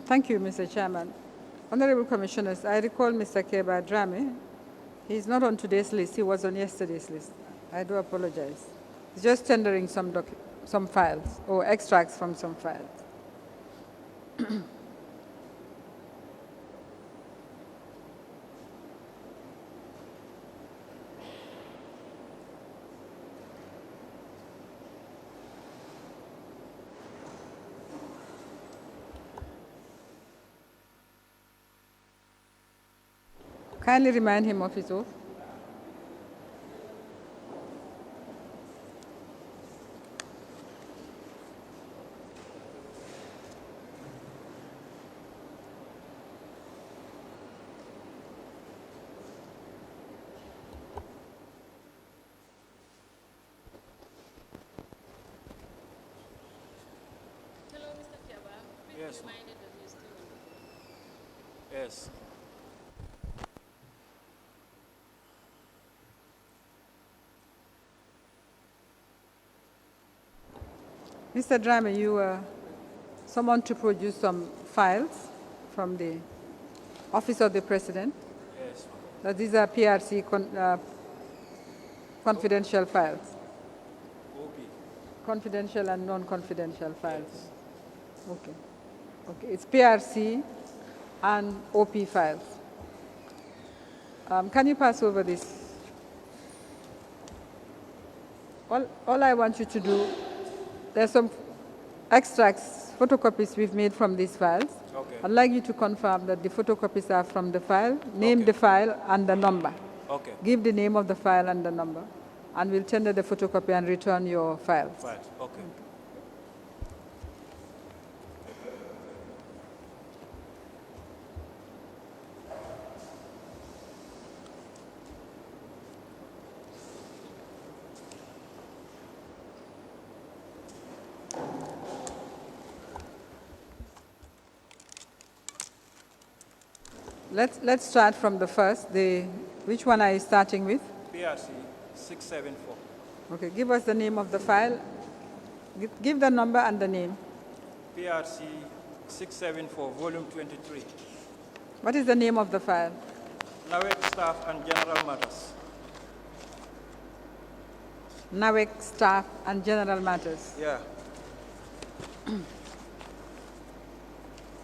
Thank you, Mr. Chairman. Honorable Commissioners, I recall Mr. Keba Drame. He's not on today's list. He was on yesterday's list. I do apologize. He's just tendering some files or extracts from some files. Kindly remind him of his oath. Hello, Mr. Kiaba. Please Yes. be reminded that you're still on the floor. Yes. Mr. Drame, you were summoned to produce some files from the Office of the President. Yes. That these are PRC confidential files, OP. confidential and non-confidential files. Okay. Okay, it's PRC and OP files. Can you pass over this? All I want you to do, there's some extracts, photocopies we've made from these files. Okay. I'd like you to confirm that the photocopies are from the file, name Okay. the file and the number. Okay. Give the name of the file and the number, and we'll tender the photocopy and return your files. Fine. Okay. Let's start from the first. Which one are you starting with? PRC 674. Okay, give us the name of the file. Give the number and the name. PRC 674, volume 23. What is the name of the file? NAWEC staff and general matters. NAWEC staff and general matters. Yeah.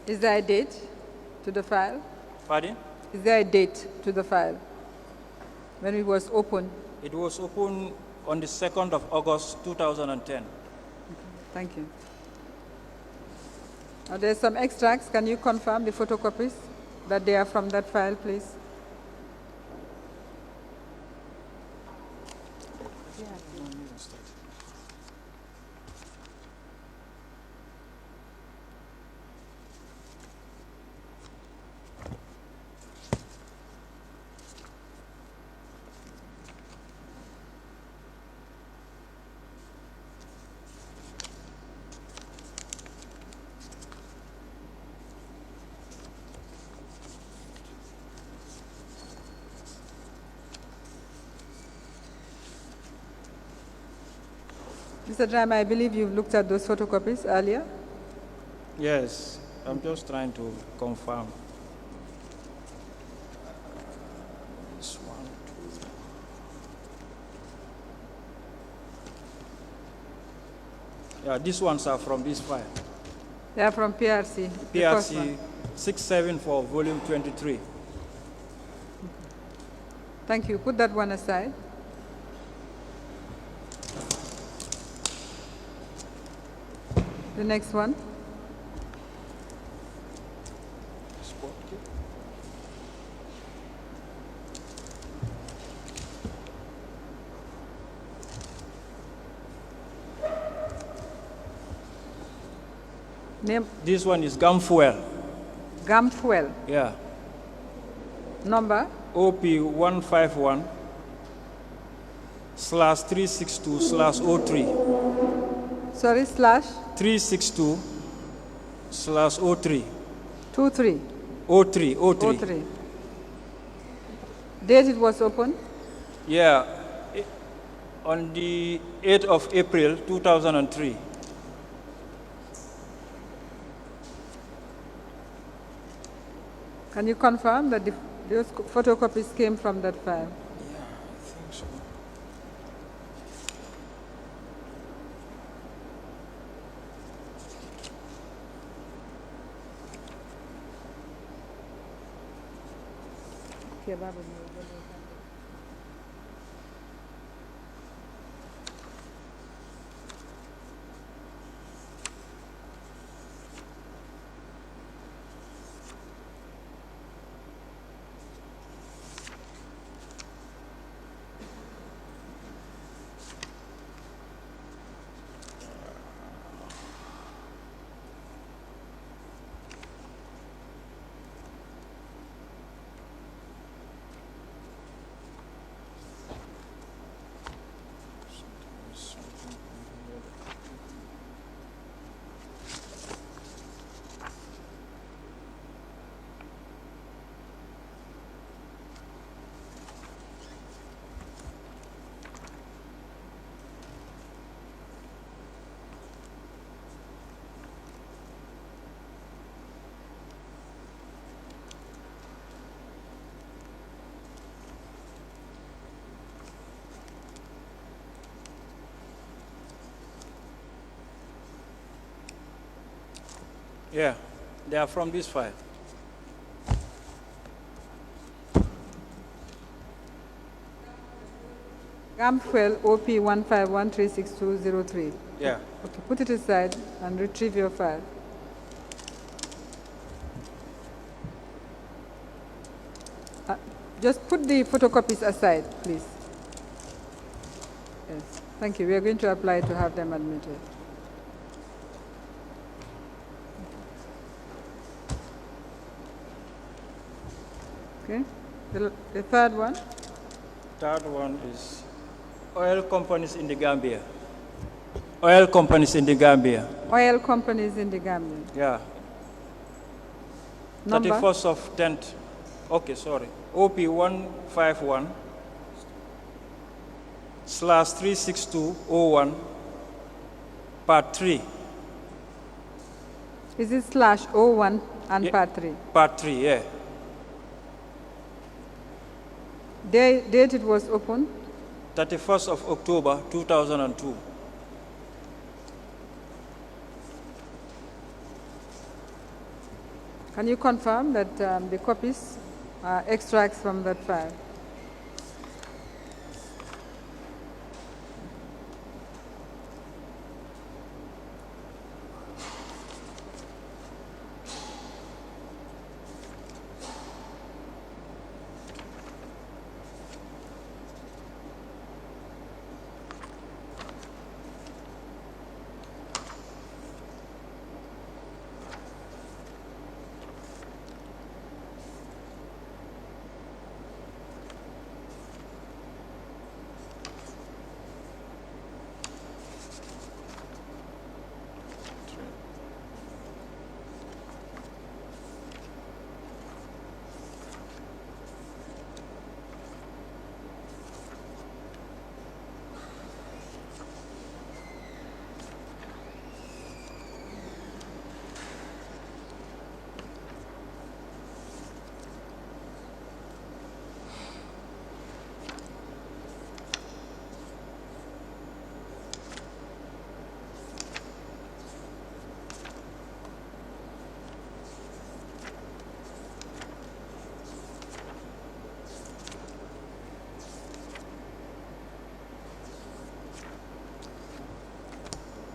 Is there a date to the file? Pardon? Is there a date to the file? When it was opened? It was opened on the 2nd of August 2010. Thank you. Now there's some extracts. Can you confirm the photocopies that they are from that file, please? Mr. Drame, I believe you've looked at those photocopies earlier. Yes. I'm just trying to confirm. This one, two, three. Yeah, these ones are from this file. They are from PRC. the first PRC one. 674, volume 23. Thank you. Put that one aside. The next one. Name This one is gum fuel. gum fuel. Yeah. Number OP 151 slash 362 slash 03. sorry slash 362 slash 03. 23 03. 03. 03. Date it was opened. Yeah. On the 8th of April 2003. Can you confirm that those photocopies came from that file? Yeah, I think so. Okay, Babu. Yeah, they are from this file. GAMFL OP 151366203. Yeah. Okay, put it aside and retrieve your file. Just put the photocopies aside, please. Yes, thank you. We are going to apply to have them admitted. Okay, the third one? Third one is oil companies in the Gambia. Oil companies in the Gambia. Oil companies in the Gambia. Yeah. Number? 31st of 10th. Okay, sorry. OP 151 slash 36201 part 3. Is it /01 and Yeah. part 3? Part 3, yeah. Date it was opened? 31st of October 2002. Can you confirm that the copies are extracts from that file?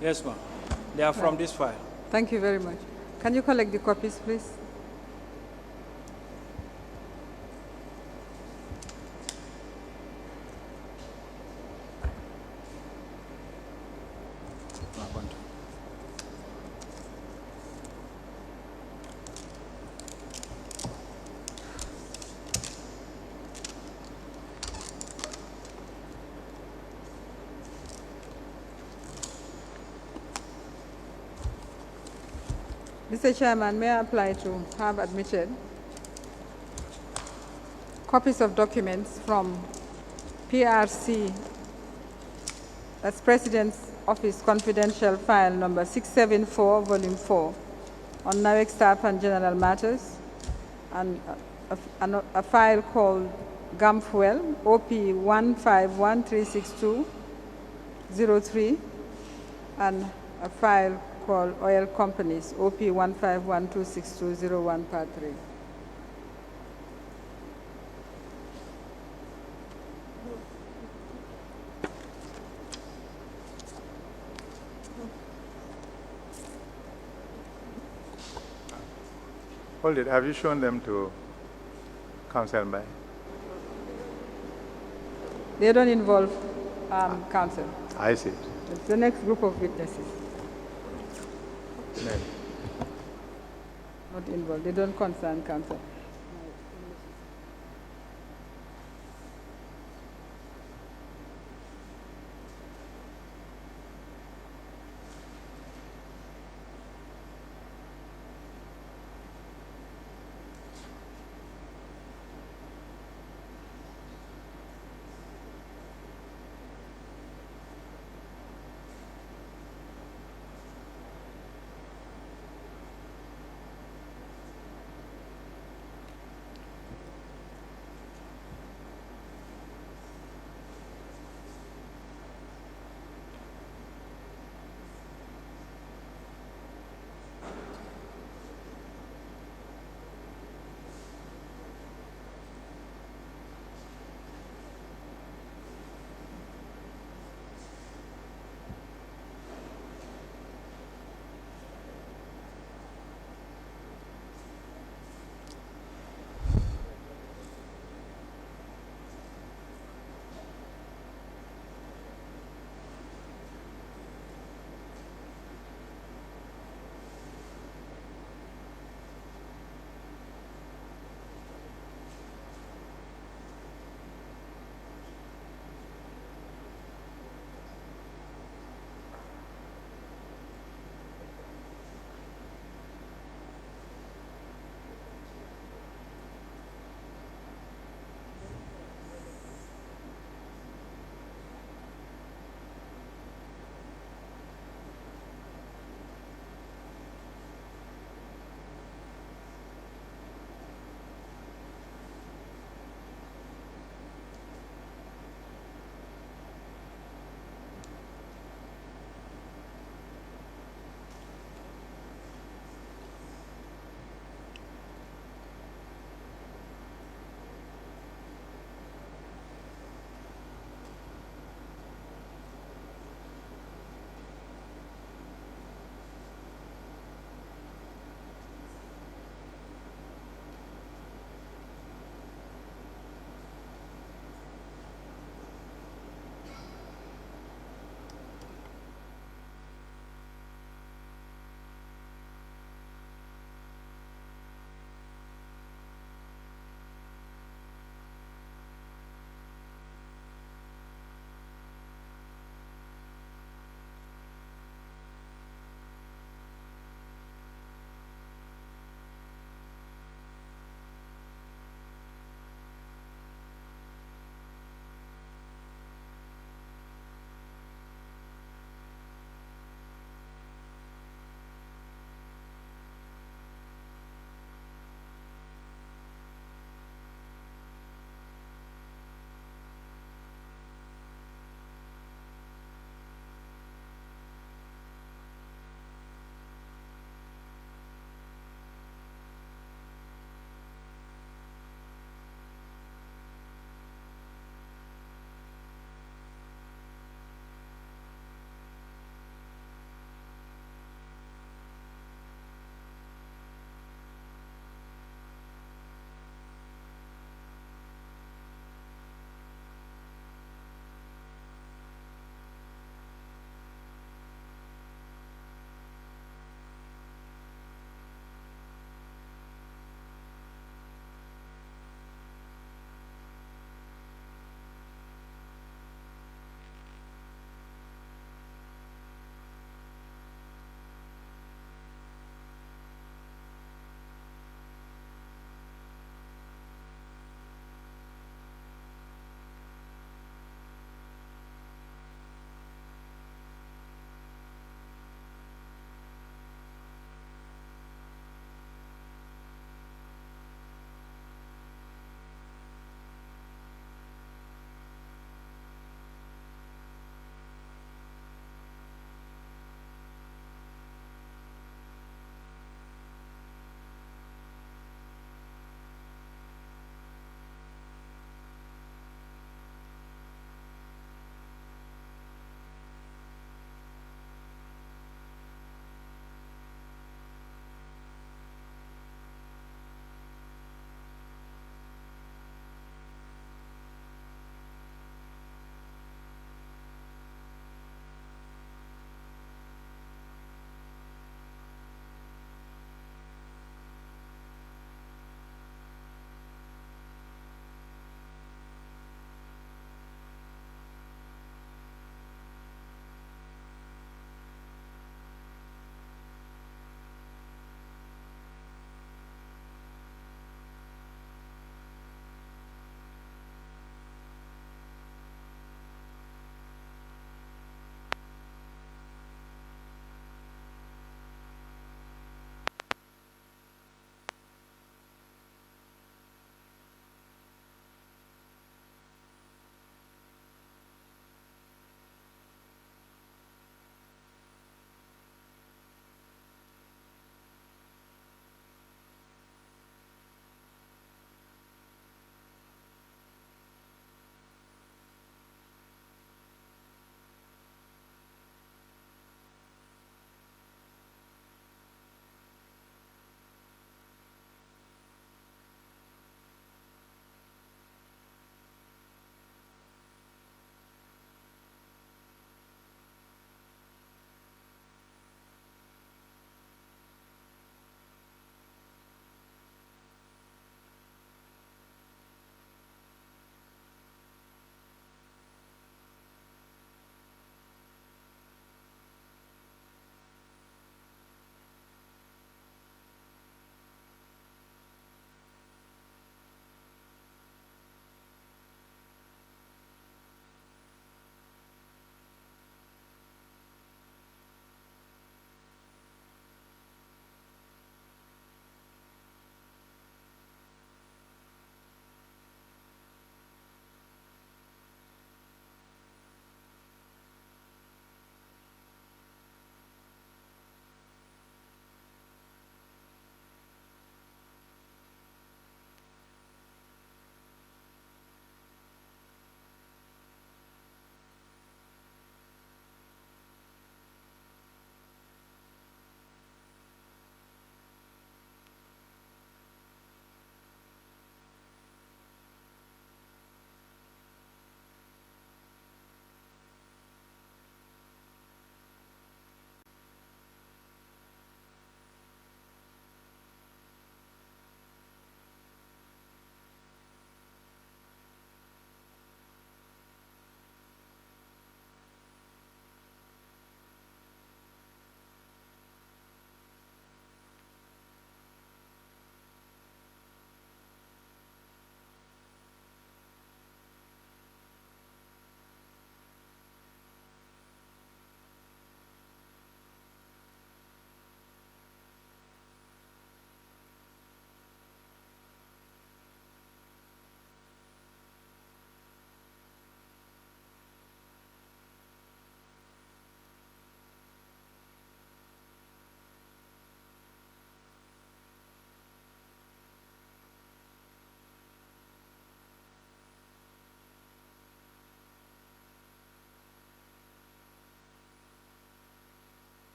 Yes, ma'am. They are from this file. Thank you very much. Can you collect the copies, please? Mr. Chairman, may I apply to have admitted copies of documents from PRC, that's President's Office Confidential File number 674, Volume 4, on NAWEC staff and general matters, and a file called GAMFUEL, OP 1513620 and a file called Oil Companies, OP 1512620 Part 3. Hold it. Have you shown them to Council Bay? They don't involve counsel. I see. It's the next group of witnesses. No. Not involved. They don't concern counsel.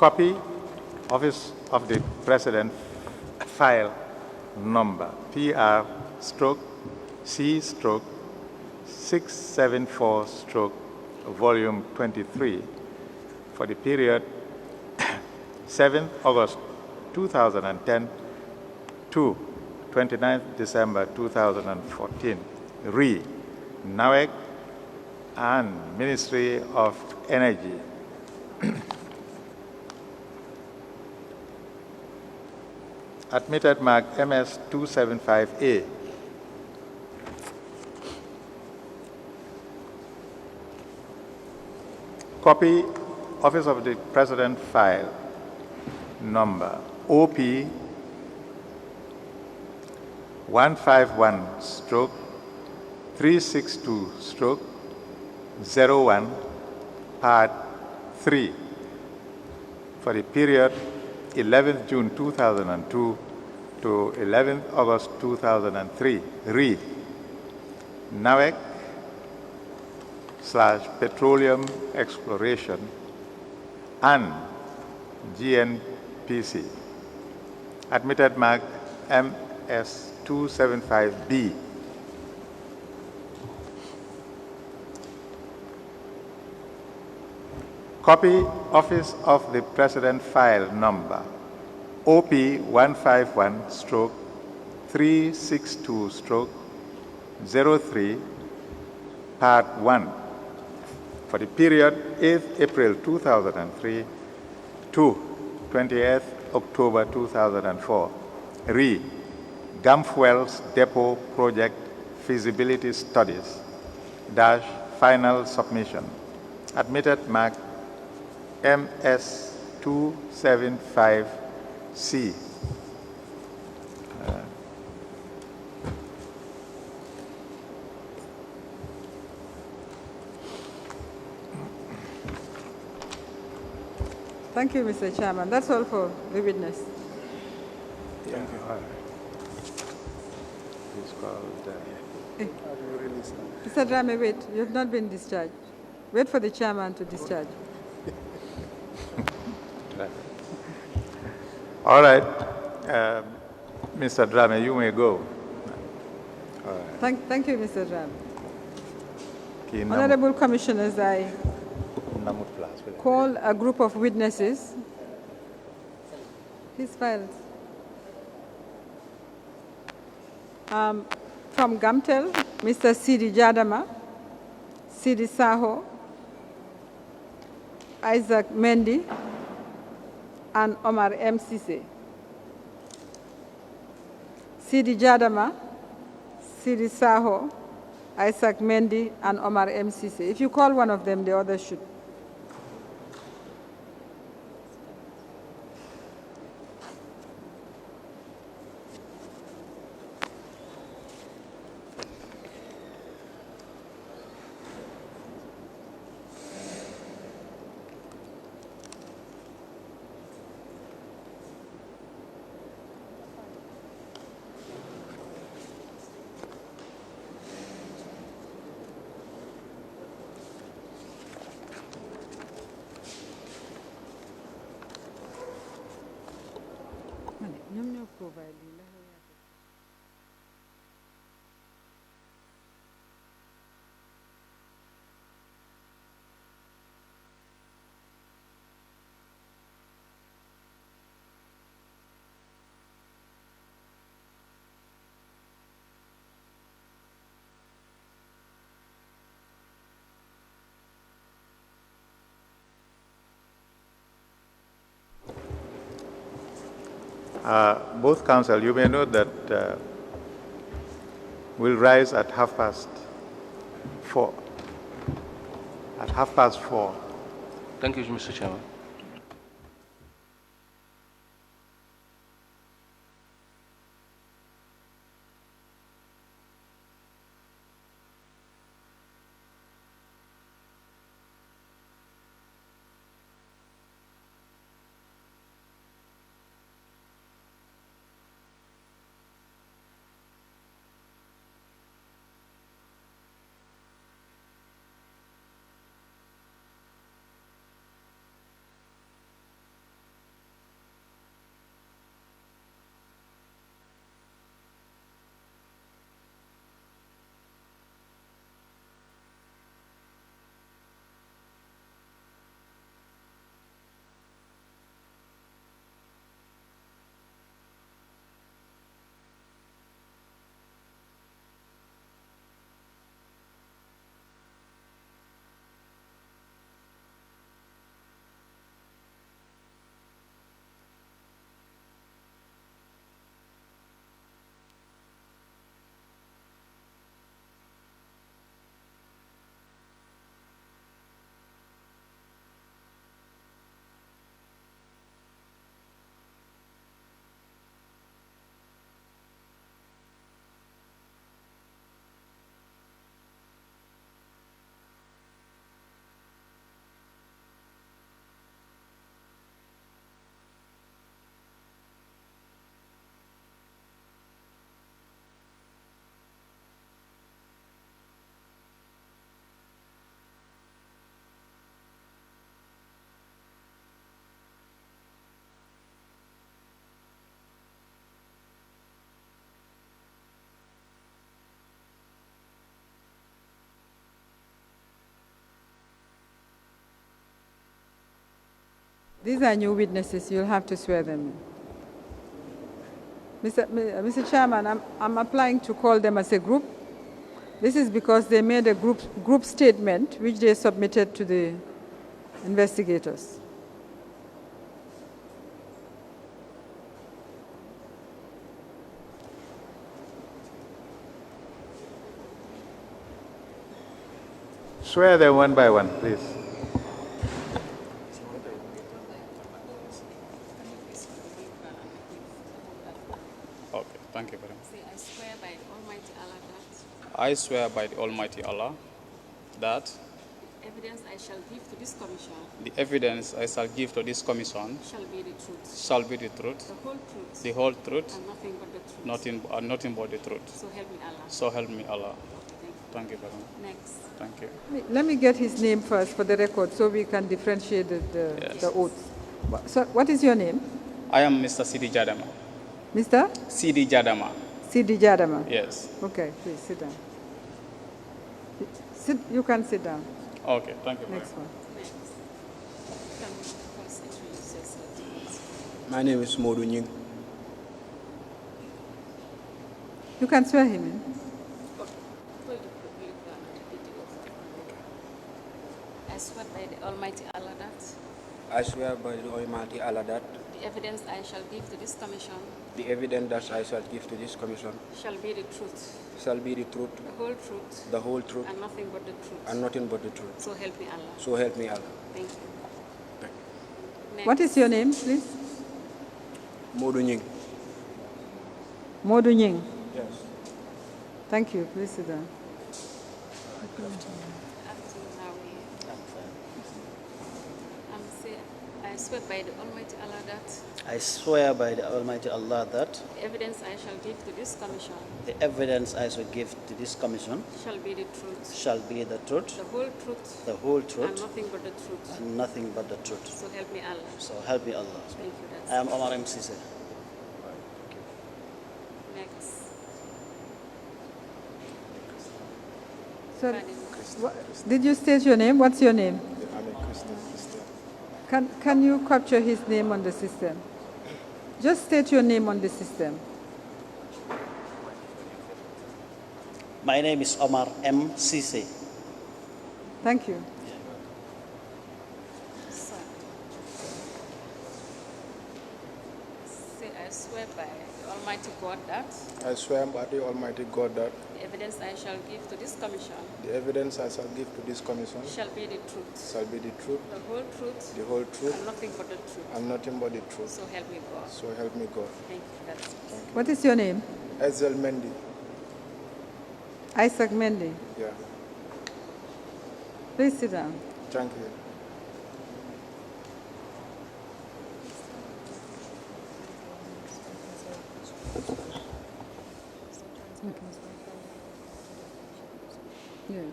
Copy, Office of the President, file number PR stroke C stroke 674 stroke volume 23 for the period 7th August 2010 to 29th December 2014. Re. NAWEC and Ministry of Energy. Admitted mark MS 275A. Copy, Office of the President file number OP 151 stroke 362 stroke 01 part 3 for the period 11th June 2002 to 11th August 2003. Re. NAWEC / Petroleum Exploration and GNPC. Admitted mark MS 275B. Copy, Office of the President file number OP 151 stroke 362 stroke 03 part 1 for the period 8th April 2003 to 20th October 2004. Re. Gulf Depot Project Feasibility Studies dash final submission. Admitted mark MS 275C. Thank you, Mr. Chairman. That's all for the witness. Thank you. All right. Please call Mr. Drame, wait. You have not been discharged. Wait for the chairman to discharge. All right. Mr. Drame, you may go. All right. Thank you, Mr. Drame. Okay, Honorable Commissioners, I call a group of witnesses. His files. From Gamtel, Mr. Sidi Jadama, Sidi Saho, Isaac Mendy, and Omar M. Sise. Sidi Jadama, Sidi Saho, Isaac Mendy, and Omar M. Sise. If you call one of them, the other should. Both counsel, you may note that we'll rise at 4:30. At 4:30. Thank you, Mr. Chairman. These are new witnesses. You'll have to swear them in. Mr. Chairman, I'm applying to call them as a group. This is because they made a group statement which they submitted to the investigators. Swear them one by one, please. Okay, thank you very much. Say, I swear by Almighty Allah that I swear by the Almighty Allah that the evidence I shall give to this commission the evidence I shall give to this commission shall be the truth, shall be the truth, the whole truth, the whole truth, and nothing but the truth. nothing but the truth. So help me Allah. So help me Allah. Okay, Thank you very much. thank you. Next. Thank you. Let me get his name first for the record so we can differentiate the oaths. So what is your name? I am Mr. Sidi Jadama. Mr. Sidi Jadama. Sidi Jadama. Yes. Okay, please sit down. You can sit down. Okay, thank you very Next much. one. Next. Can you first introduce yourself? My name is Modu Nying. You can swear him in. Hold the public and repeat the oath. I swear by the Almighty Allah that I swear by the Almighty Allah that the evidence I shall give to this commission the evidence that I shall give to this commission shall be the truth, shall be the truth, the whole truth, and nothing but the truth. and nothing but the truth. So help me Allah. So help me Allah. Thank you. Next. What is your name, please? Modu Nying. Modu Nying. Yes. Thank you. Please sit down. Until now, say, I swear by the Almighty Allah that I swear by the Almighty Allah that the evidence I shall give to this commission the evidence I shall give to this commission shall be the truth, shall be the truth, the whole truth, the whole and truth, nothing but the truth. and nothing but the truth. So help me Allah. So help me Allah. Thank you. That's I am Omar M. Sise. next. Sir, did you state your name? What's your name? I'm a Christian. Can you capture his name on the system? Just state your name on the system. My name is Omar M. Sise. Thank you. So, say, I swear by the Almighty God that I swear by the Almighty God that the evidence I shall give to this commission the evidence I shall give to this commission shall be the truth, shall be the truth, the whole truth, the whole truth, and nothing but the truth. and nothing but the truth. So help me God. So help me God. Thank you. That's it. What is your name? Ezel Mendy. Isaac Mendy. Yeah. Please sit down. Thank you. Yes.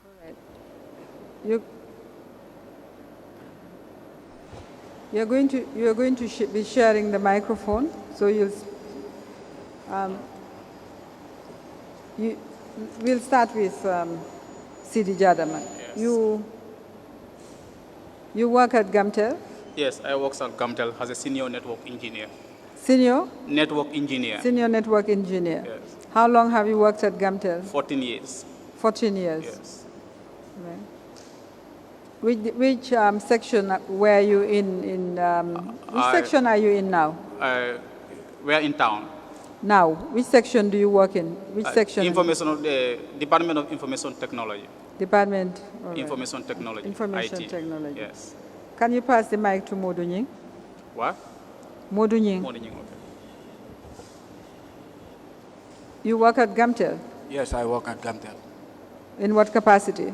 All right. You're going to be sharing the microphone, so we'll start with Sidi Jadama. Yes. You work at Gamtel? Yes, I work at Gamtel as a senior network engineer. Senior? Network engineer. Senior network engineer. Yes. How long have you worked at Gamtel? 14 years. 14 years. Yes. Right. Which section were you in? Which section are you in now? We're in town. Now, which section do you work in? Which section? Information of the Department of Information Technology. Department. All right. Information Technology. Information IT. Technology. Yes. Can you pass the mic to Modu Nying? What? Modu Nying. Morning. Okay. You work at Gamtel? Yes, I work at Gamtel In what capacity?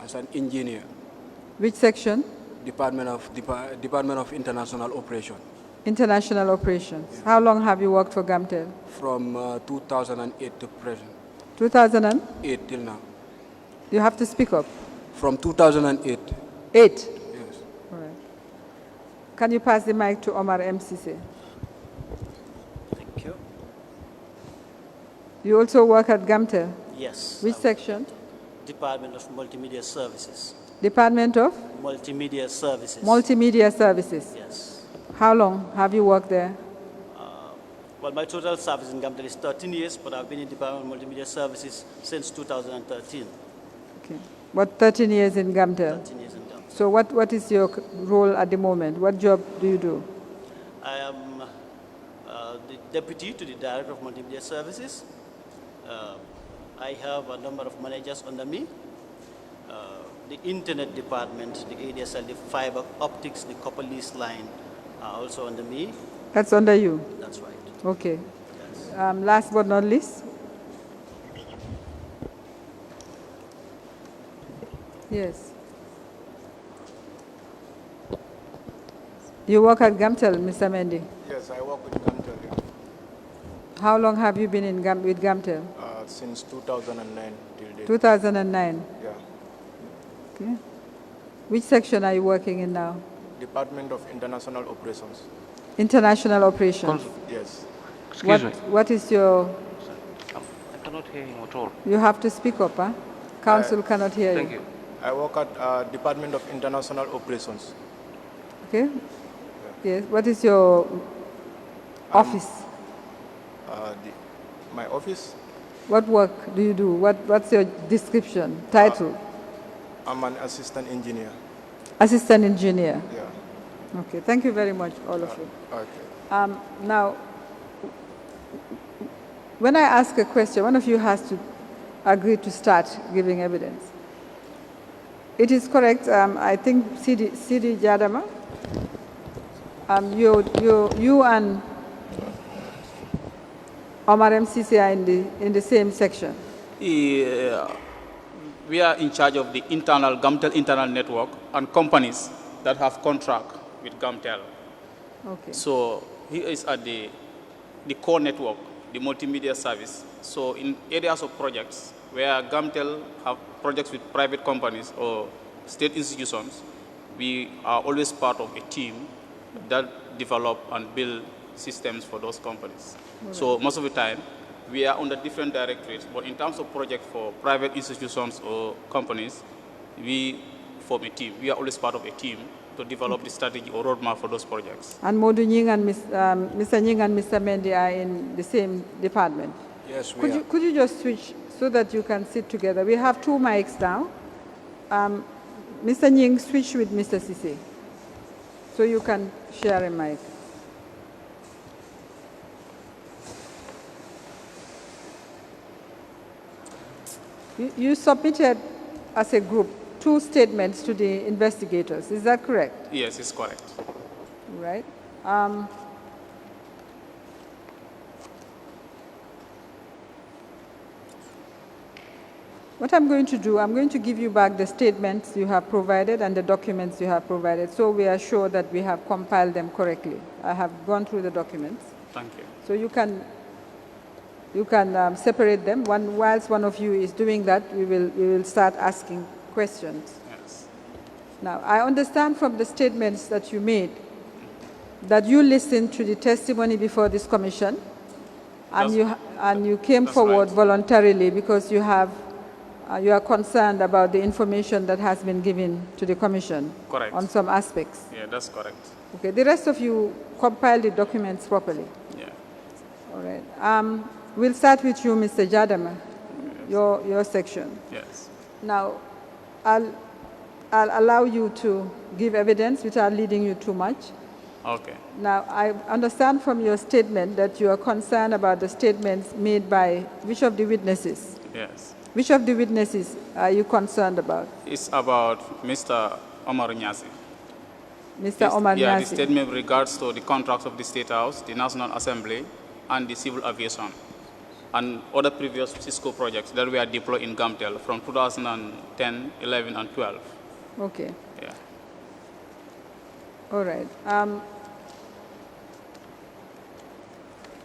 as an engineer. Which section? Department of International Operation. International Operations. How long have you worked for Gamtel? From 2008 to present. 2008. Till now. You have to speak up. From 2008. 8. Yes. All right. Can you pass the mic to Omar MCC? Thank you. You also work at Gamtel? Yes. Which I work section? at Department of Multimedia Services. Department of Multimedia Services. Multimedia Services. Yes. How long have you worked there? Well, my total service in Gamtel is 13 years, but I've been in Department of Multimedia Services since 2013. Okay. What, 13 years in Gamtel? 13 years in Gamtel. So what is your role at the moment? What job do you do? I am the deputy to the Director of Multimedia Services. I have a number of managers under me. The Internet Department, the ADSL, the fiber optics, the copper lease line are also under me. That's under you? That's right. Okay. Yes. Last but not least? Yes. You work at Gamtel, Mr. Mendy? Yes, I work with Gamtel, yeah. How long have you been with Gamtel? Since 2009 till date. 2009. Yeah. Okay. Which section are you working in now? Department of International Operations. International Operations. Yes. Excuse me. What is your... I cannot hear him at all. You have to speak up, huh? Council cannot hear Thank you. you. I work at Department of International Operations. Okay? Yes. What is your office? My office, What work do you do? What's your description, title? I'm an assistant engineer. Assistant engineer. Yeah. Okay. Thank you very much, all of you. Okay. Now, when I ask a question, one of you has to agree to start giving evidence. It is correct. I think CD Jadama, you and Omar MCC are in the same section. We are in charge of the internal Gamtel internal network and companies that have contract with Gamtel. Okay. So he is at the core network, the multimedia service. So in areas of projects where Gamtel have projects with private companies or state institutions, we are always part of a team that develop and build systems for those companies. Right. So most of the time, we are under different directorates, but in terms of projects for private institutions or companies, we form a team. We are always part of a team to develop the strategy or roadmap for those projects. And Modu Nying and Mr. Nying and Mr. Mendy are in the same department? Yes, we are. Could you just switch so that you can sit together? We have two mics now. Mr. Nying, switch with Mr. Sisi so you can share a mic. You submitted as a group 2 statements to the investigators. Is that correct? Yes, it's correct. Right. What I'm going to do, I'm going to give you back the statements you have provided and the documents you have provided, so we are sure that we have compiled them correctly. I have gone through the documents. Thank you. So you can separate them. Whilst one of you is doing that, we will start asking questions. Yes. Now, I understand from the statements that you made that you listened to the testimony before this commission, and you came forward voluntarily because you are concerned about the information that has been given to the commission. Correct. On some aspects. Yeah, that's correct. Okay. The rest of you compiled the documents properly. Yeah. All right. We'll start with you, Mr. Jadama, your section. Yes. Now, I'll allow you to give evidence without leading you too much. Okay. Now, I understand from your statement that you are concerned about the statements made by which of the witnesses? Yes. Which of the witnesses are you concerned about? It's about Mr. Omar Nyasi. Mr. Omar Yeah, Nyasi. the statement regards to the contracts of the State House, the National Assembly, and the Civil Aviation, and other previous Cisco projects that were deployed in Gamtel from 2010, 11, and 12. Okay. Yeah. All right.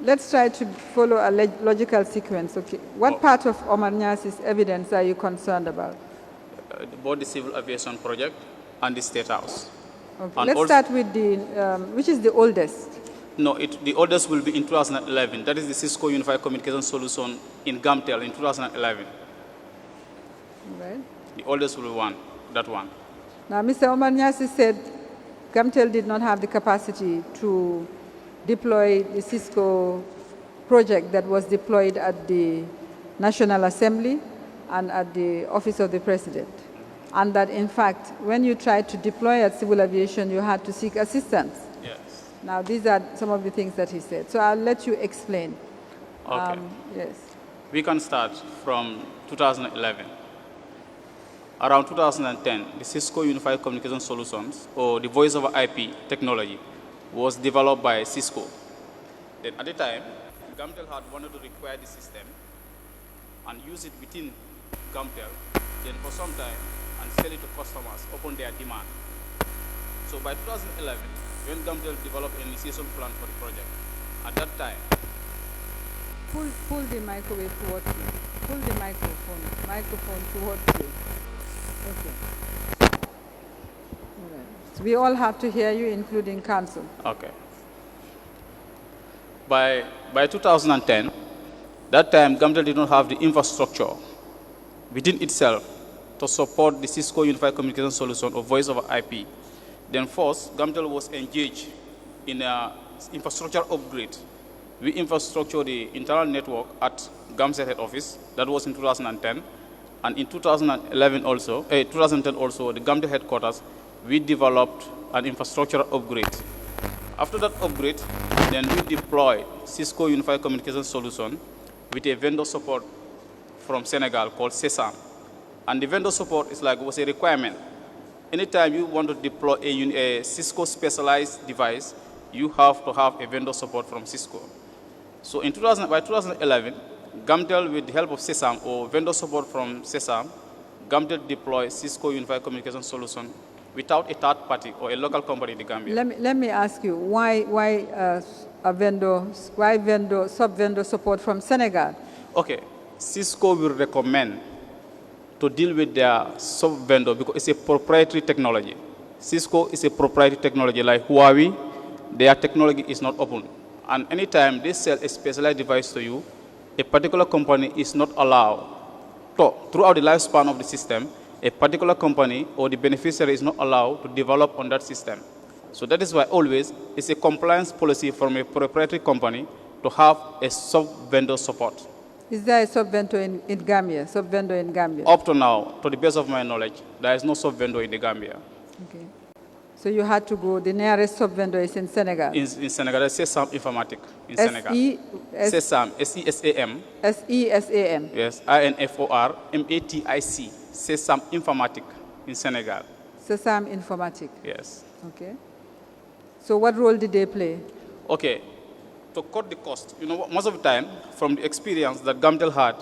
Let's try to follow a logical sequence. Okay. What part of Omar Nyasi's evidence are you concerned about? Both the Civil Aviation project and the State House. Okay. And Let's start with the, which is the oldest? No, the oldest will be in 2011. That is the Cisco Unified Communication Solution in Gamtel in 2011. Right. The oldest will be that one. Now, Mr. Omar Nyasi said Gamtel did not have the capacity to deploy the Cisco project that was deployed at the National Assembly and at the Office of the President. And that, in fact, when you tried to deploy at Civil Aviation, you had to seek assistance. Yes. Now, these are some of the things that he said. So I'll let you explain. Okay. Yes. We can start from 2011. Around 2010, the Cisco Unified Communication Solutions, or the Voice over IP technology, was developed by Cisco. Then at the time, Gamtel had wanted to require the system and use it within Gamtel, then for some time, and sell it to customers upon their demand. So by 2011, when Gamtel developed an initiation plan for the project, at that time, Pull the microwave towards you. Pull the microphone towards you. Okay. All right. So we all have to hear you, including council. okay. By 2010, that time Gamtel did not have the infrastructure within itself to support the Cisco Unified Communication Solution or Voice over IP. Then first, Gamtel was engaged in an infrastructure upgrade. We infrastructure the internal network at Gamcel head office. That was in 2010. And in 2010 also, the Gamtel headquarters, we developed an infrastructure upgrade. After that upgrade, then we deployed Cisco Unified Communication Solution with a vendor support from Senegal called CESAM. And the vendor support was a requirement. Anytime you want to deploy a Cisco specialized device, you have to have a vendor support from Cisco. So by 2011, Gamtel, with the help of CESAM or vendor support from CESAM, Gamtel deployed Cisco Unified Communication Solution without a third party or a local company in the Gambia. Let me ask you, why sub-vendor support from Senegal? Okay, Cisco will recommend to deal with their sub-vendor because it's a proprietary technology. Cisco is a proprietary technology like Huawei. Their technology is not open. And anytime they sell a specialized device to you, a particular company is not allowed to, throughout the lifespan of the system, a particular company or the beneficiary is not allowed to develop on that system. So that is why always it's a compliance policy from a proprietary company to have a sub-vendor support. Is there a sub-vendor in Gambia? Sub-vendor in Gambia? Up to now, to the best of my knowledge, there is no sub-vendor in the Gambia. Okay. So you had to go, the nearest sub-vendor is in Senegal? In Senegal, there's CESAM Informatic in Senegal. CESAM, S-E-S-A-M. S-E-S-A-M. Yes, I-N-F-O-R-M-A-T-I-C. CESAM Informatic in Senegal. CESAM Informatic. Yes. Okay. So what role did they play? Okay. To cut the cost, most of the time, from the experience that Gamtel had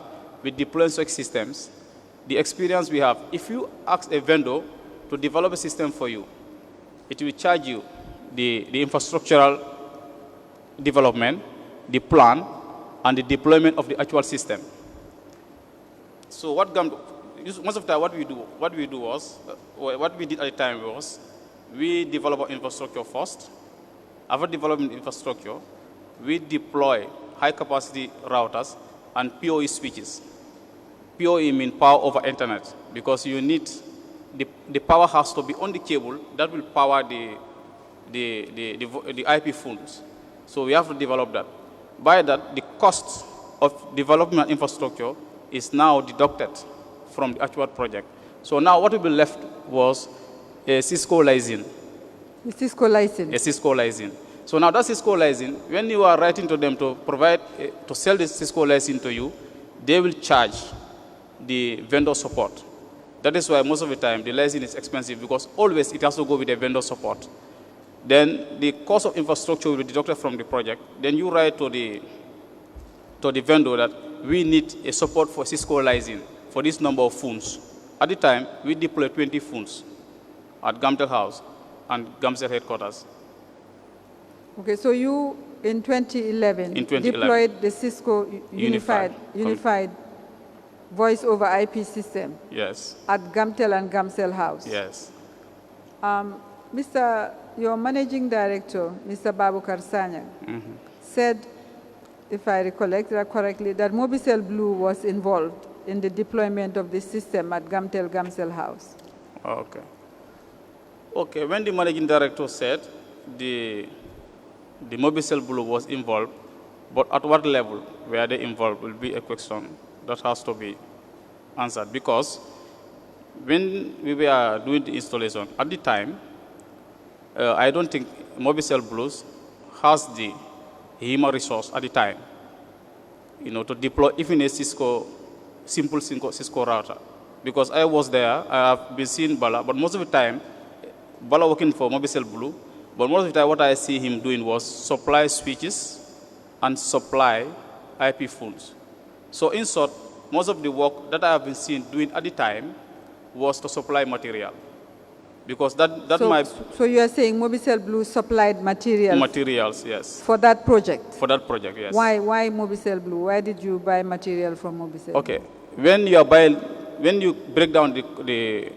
with deploying such systems, the experience we have, if you ask a vendor to develop a system for you, it will charge you the infrastructural development, the plan, and the deployment of the actual system. So most of the time what we did at the time was, we develop our infrastructure first. After developing infrastructure, we deploy high-capacity routers and PoE switches. PoE means power over internet, because you need the power has to be on the cable that will power the IP phones. So we have to develop that. By that, the cost of development infrastructure is now deducted from the actual project. So now what will be left was a Cisco license. A Cisco license? A Cisco license. So now that Cisco license, when you are writing to them to provide, to sell the Cisco license to you, they will charge the vendor support. That is why most of the time the license is expensive, because always it has to go with a vendor support. Then the cost of infrastructure will be deducted from the project. Then you write to the vendor that we need a support for Cisco license for this number of phones. At the time, we deployed 20 phones at Gamtel House and Gamcel headquarters. Okay, so you, in 2011, deployed the Cisco Unified Voice over IP system. Yes. At Gamtel and Gamcel House. Yes. Your managing director, Mr. Babukar Sanyang, said, if I recollect that correctly, that Mobicel Blue was involved in the deployment of the system at Gamcel House. Okay. Okay, when the managing director said the Mobicel Blue was involved, but at what level were they involved will be a question that has to be answered, because when we were doing the installation at the time, I don't think Mobicel Blues has the human resource at the time, to deploy even a simple Cisco router. Because I was there, I have been seeing Bala, but most of the time, Bala working for Mobicel Blue, but most of the time what I see him doing was supply switches and supply IP phones. So in short, most of the work that I have been seen doing at the time was to supply material. Because So you are saying Mobicel Blue supplied materials? Materials, yes. For that project? For that project, yes. Why Mobicel Blue? Why did you buy material from Mobicel? Okay. When you break down the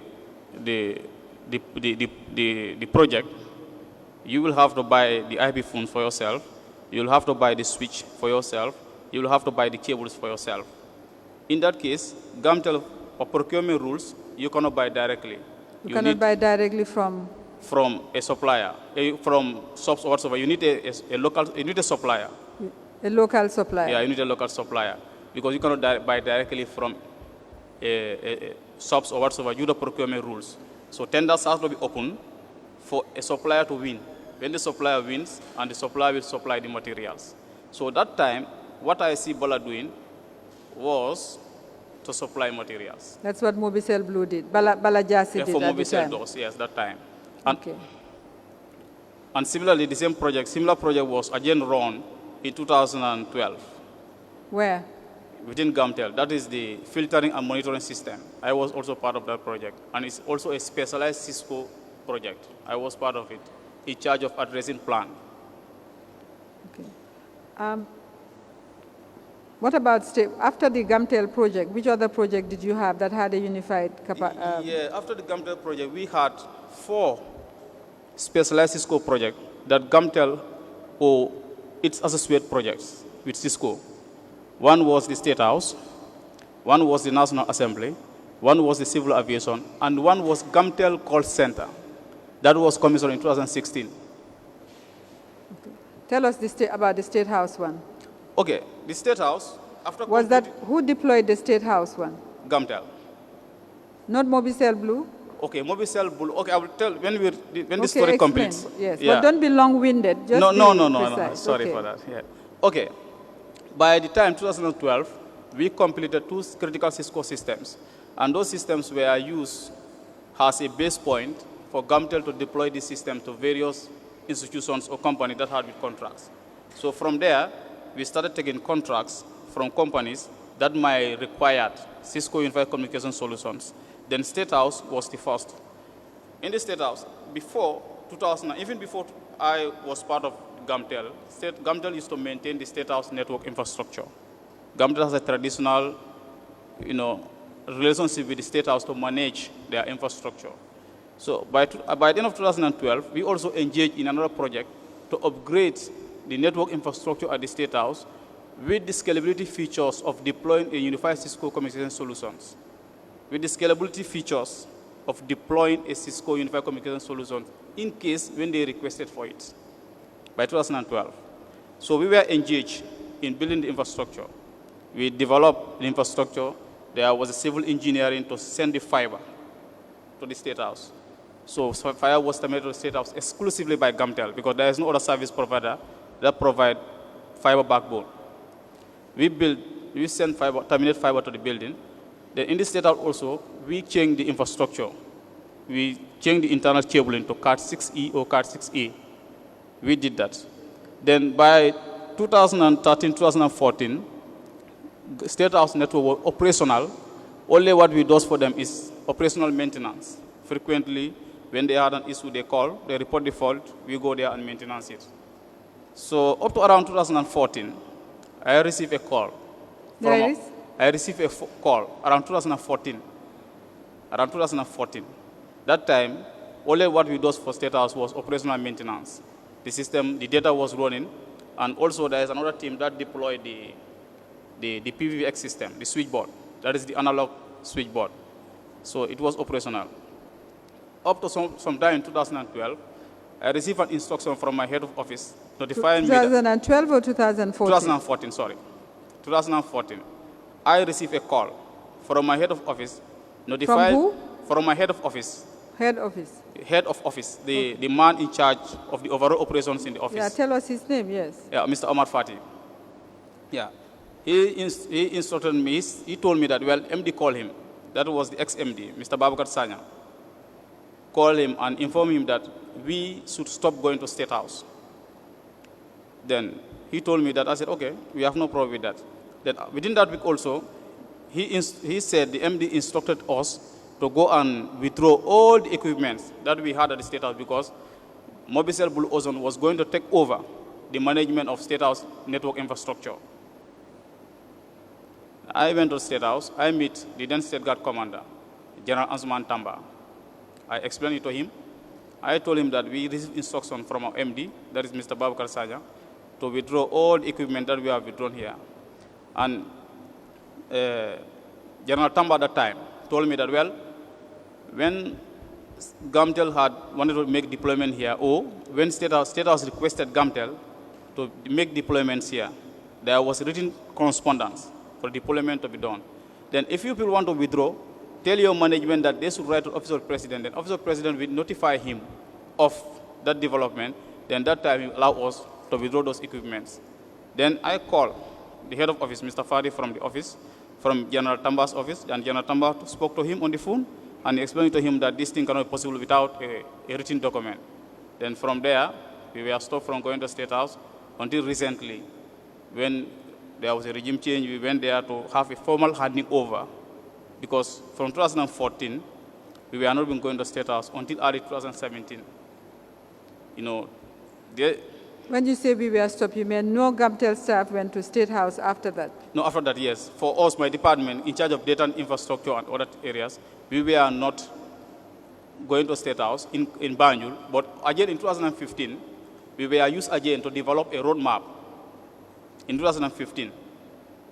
project, you will have to buy the IP phone for yourself, you will have to buy the switch for yourself, you will have to buy the cables for yourself. In that case, GAMTEL procurement rules, you cannot buy directly. You cannot buy directly from a supplier, from shops or whatsoever. You need you need a supplier. A local supplier. Yeah, you need a local supplier, because you cannot buy directly from shops or whatsoever. You the procurement rules. So tenders have to be open for a supplier to win. When the supplier wins, and the supplier will supply the materials. So that time, what I see Bala doing was to supply materials. That's what Mobicel Blue did. Bala Jasi did for at the Mobicel time. does, yes, that time. Okay. And similarly, the similar project was again run in 2012. Where? Within GAMTEL. That is the filtering and monitoring system. I was also part of that project. And it's also a specialized Cisco project. I was part of it, in charge of addressing plan. Okay. What about after the GAMTEL project, which other project did you have that had a unified capacity? Yeah, after the GAMTEL project, we had 4 specialized Cisco projects that GAMTEL or its associate projects with Cisco. One was the State House, one was the National Assembly, one was the Civil Aviation, and one was GAMTEL Call Center. That was commissioned in 2016. Okay. Tell us about the State House one. Okay, the State House, after... Who deployed the State House one? GAMTEL. Not Mobicel Blue? Okay, Mobicel Blue. Okay, I will tell when the story completes. Yes, yeah. But don't be long-winded. No. Sorry for that. Yeah. Okay. By the time 2012, we completed 2 critical Cisco systems, and those systems were used as a base point for GAMTEL to deploy the system to various institutions or companies that had with contracts. So from there, we started taking contracts from companies that might require Cisco Unified Communication Solutions. Then State House was the first. In the State House, before 2000, even before I was part of GAMTEL, GAMTEL used to maintain the State House network infrastructure. GAMTEL has a traditional, relationship with the State House to manage their infrastructure. So by the end of 2012, we also engaged in another project to upgrade the network infrastructure at the State House with the scalability features of deploying a unified Cisco communication solutions. With the scalability features of deploying a Cisco unified communication solution in case when they requested for it by 2012. So we were engaged in building the infrastructure. We developed the infrastructure. There was a civil engineering to send the fiber to the State House. So fiber was terminated to the State House exclusively by GAMTEL, because there is no other service provider that provide fiber backbone. We send fiber, terminate fiber to the building. Then in the State House also, we changed the infrastructure. We changed the internal cabling to Cat 6E or Cat 6A. We did that. Then by 2013, 2014, State House network was operational. Only what we do for them is operational maintenance. Frequently, when they had an issue, they call, they report the fault, we go there and maintenance it. So up to around 2014, I received a call. I received a call around 2014. Around 2014. That time, only what we do for State House was operational maintenance. The system, the data was running, and also there is another team that deployed the PVX system, the switchboard. That is the analog switchboard. So it was operational. up to some time in 2012, I received an instruction from my head of office notifying me 2012 or 2014? 2014, sorry. 2014. I received a call from my head of office notifying... From who? From my head of office. Head office. Head of office, the man in charge of the overall operations in the office. Yeah, tell us his name, yes. Yeah, Mr. Omar Fati. Yeah. He instructed me, he told me that, well, MD called him. That was the ex-MD, Mr. Babakar Sanya. Call him and inform him that we should stop going to State House. Then he told me that. I said, okay, we have no problem with that. Then within that week also, he said the MD instructed us to go and withdraw all the equipment that we had at the State House because Mobicel Blue Ozone was going to take over the management of State House network infrastructure. I went to the State House. I met the then State Guard Commander, General Ansman Tamba. I explained it to him. I told him that we received instruction from our MD, that is Mr. Babakar Sanya, to withdraw all the equipment that we have withdrawn here. And General Tamba at that time told me that, well, when Gamtel had wanted to make deployment here, or when State House requested Gamtel to make deployments here, there was written correspondence for deployment to be done. Then if you people want to withdraw, tell your management that they should write to Office of President, and Office of President will notify him of that development, then that time he will allow us to withdraw those equipments. Then I called the head of office, Mr. Fadi, from the office, from General Tamba's office, and General Tamba spoke to him on the phone, and explained to him that this thing cannot be possible without a written document. Then from there, we were stopped from going to State House until recently, when there was a regime change. We went there to have a formal handing over, because from 2014, we were not even going to State House until early 2017. You know, when you say we were stopped, you mean no Gamtel staff went to State House after that? No, after that, yes. For us, my department, in charge of data and infrastructure and other areas, we were not going to State House in Banjul. But again, in 2015, we were used again to develop a roadmap. In 2015,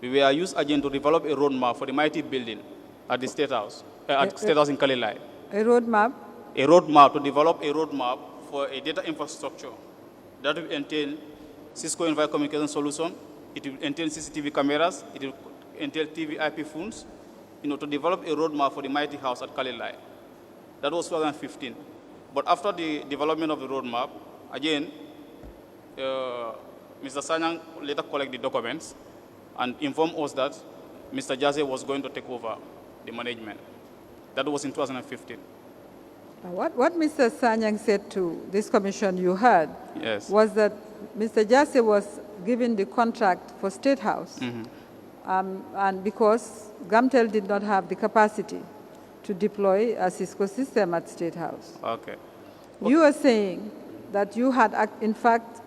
we were used again to develop a roadmap for the mighty building at the State House, at State House in Kalilai. A roadmap? A roadmap, to develop a roadmap for a data infrastructure that will entail Cisco Unified Communication Solution. It will entail CCTV cameras. It will entail TV IP phones, you know, to develop a roadmap for the mighty house at Kalilai. That was 2015. But after the development of the roadmap, again, Mr. Sanyang later collected the documents and informed us that Mr. Jase was going to take over the management. That was in 2015. What Mr. Sanyang said to this commission you heard, yes, was that Mr. Jase was given the contract for State House, and because Gamtel did not have the capacity to deploy a Cisco system at State House. Okay. You are saying that you had, in fact,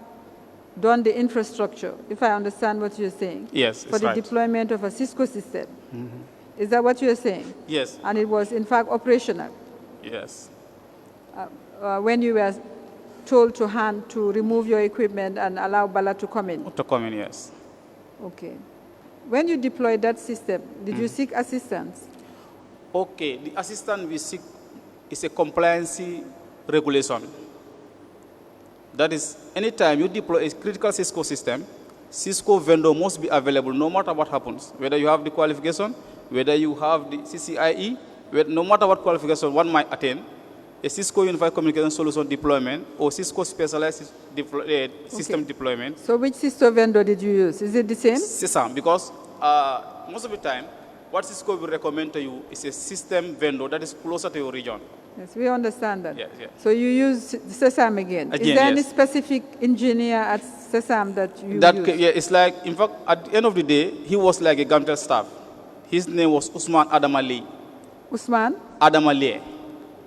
done the infrastructure, if I understand what you're saying, yes, for the right. deployment of a Cisco system. Is that what you're saying? Yes. And it was, in fact, operational? Yes. When you were told to remove your equipment and allow Bala to come in? To come in, yes. Okay. When you deployed that system, did you seek assistance? Okay, the assistance we seek is a compliance regulation. That is, anytime you deploy a critical Cisco system, Cisco vendor must be available no matter what happens, whether you have the qualification, whether you have the CCIE, no matter what qualification one might attain, a Cisco Unified Communication Solution deployment or Cisco specialized system deployment. So which Cisco vendor did you use? Is it the same? CISAM, because most of the time, what Cisco will recommend to you is a system vendor that is closer to your region. Yes, we understand that. Yes, yes. So you use CESAM again. Is there any specific engineer at CESAM that you use? Yeah, it's like, in fact, at the end of the day, he was like a Gamtel staff. His name was Usman Adam Ali. Usman? Adam Ali.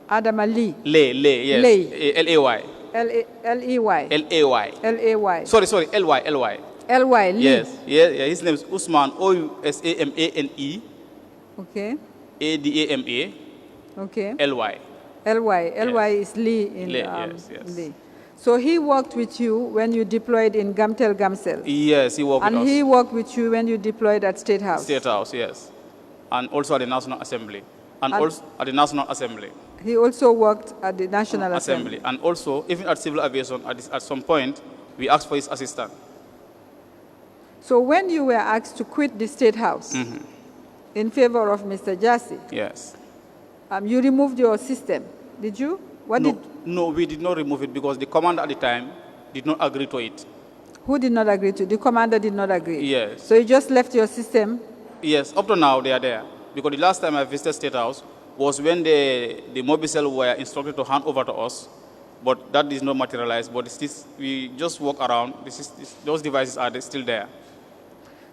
Adam Ali. Lay, yes. Lay. L-A-Y. L-E-Y. L-A-Y. L-A-Y. Sorry, L-Y, L-Y. L-Y, Lee. Yes, yeah, his name is Usman, O-U-S-A-M-A-N-E. Okay. A-D-A-M-A. Okay. L-Y. L-Y. L-Y is Lee in Lee, yes. Lee. So he worked with you when you deployed in Gamtel Gamcell? Yes, he worked with us. And he worked with you when you deployed at State House? State House, yes. And also at the National Assembly. and also at the National Assembly. He also worked at the National Assembly. And also, even at Civil Aviation, at some point, we asked for his assistant. So when you were asked to quit the State House in favor of Mr. Jassy, Yes. you removed your system, did you? No, we did not remove it because the commander at the time did not agree to it. Who did not agree to? The commander did not agree? Yes. So you just left your system? Yes, up to now they are there. Because the last time I visited State House was when the Mobicel were instructed to hand over to us, but that did not materialize. But we just walk around, those devices are still there.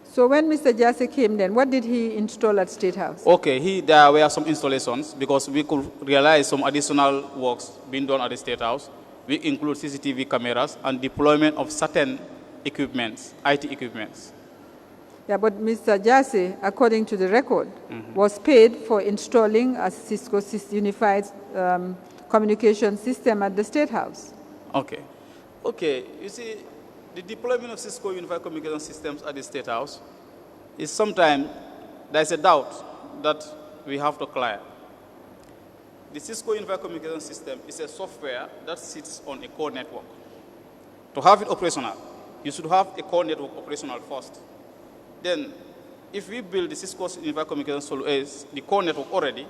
So when Mr. Jassy came then, what did he install at State House? Okay, there were some installations because we could realize some additional works being done at the State House. We include CCTV cameras and deployment of certain equipments, IT equipments. Yeah, but Mr. Jassy, according to the record, was paid for installing a Cisco Unified Communication System at the State House. Okay. Okay, you see, the deployment of Cisco Unified Communication Systems at the State House is sometimes, there's a doubt that we have to clear. The Cisco Unified Communication System is a software that sits on a core network. To have it operational, you should have a core network operational first. Then, if we build the Cisco Unified Communication Solution, the core network already,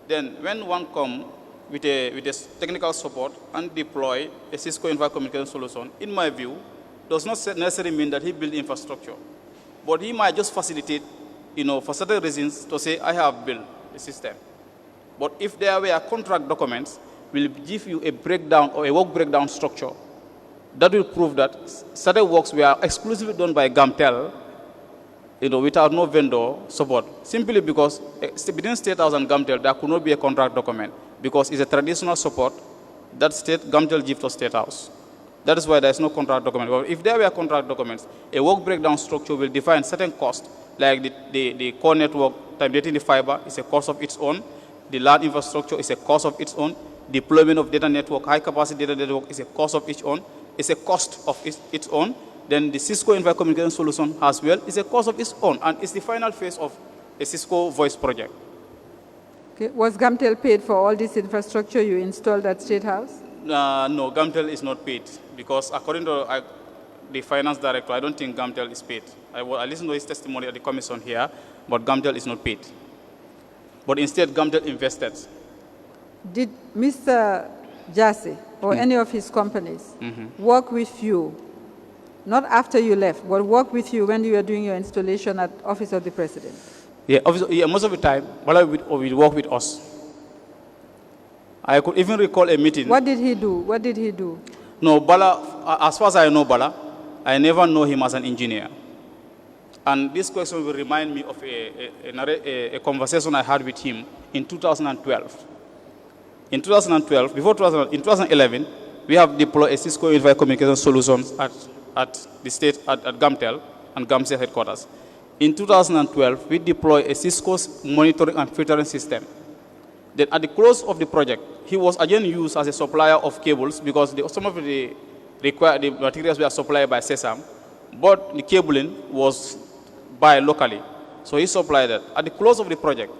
then when one comes with a technical support and deploy a Cisco Unified Communication Solution, in my view, does not necessarily mean that he built infrastructure. But he might just facilitate, for certain reasons, to say, I have built a system. But if there were contract documents, will give you a breakdown or a work breakdown structure that will prove that certain works were exclusively done by GAMTEL, without no vendor support, simply because between State House and GAMTEL, there could not be a contract document because it's a traditional support that GAMTEL gives to State House. That is why there is no contract document. But if there were contract documents, a work breakdown structure will define certain costs, like the core network terminating the fiber is a cost of its own, the LAN infrastructure is a cost of its own, deployment of data network, high-capacity data network is a cost of its own, it's a cost of its own. Then the Cisco Unified Communication Solution as well is a cost of its own, and it's the final phase of a Cisco voice project. Okay. Was GAMTEL paid for all this infrastructure you installed at State House? No, GAMTEL is not paid because according to the finance director, I don't think GAMTEL is paid. I listened to his testimony at the commission here, but GAMTEL is not paid. But instead, GAMTEL invested. Did Mr. Jassy or any of his companies work with you, not after you left, but work with you when you were doing your installation at Office of the President? Yeah, most of the time, Bala will work with us. I could even recall a meeting. What did he do? What did he do? No, Bala, as far as I know Bala, I never know him as an engineer. And this question will remind me of a conversation I had with him in 2012. In 2011, we have deployed a Cisco Unified Communication Solutions at the state, at GAMTEL and GAMSA headquarters. In 2012, we deployed a Cisco's monitoring and filtering system. Then at the close of the project, he was again used as a supplier of cables because some of the materials were supplied by CESAM, but the cabling was buy locally. So he supplied that. At the close of the project,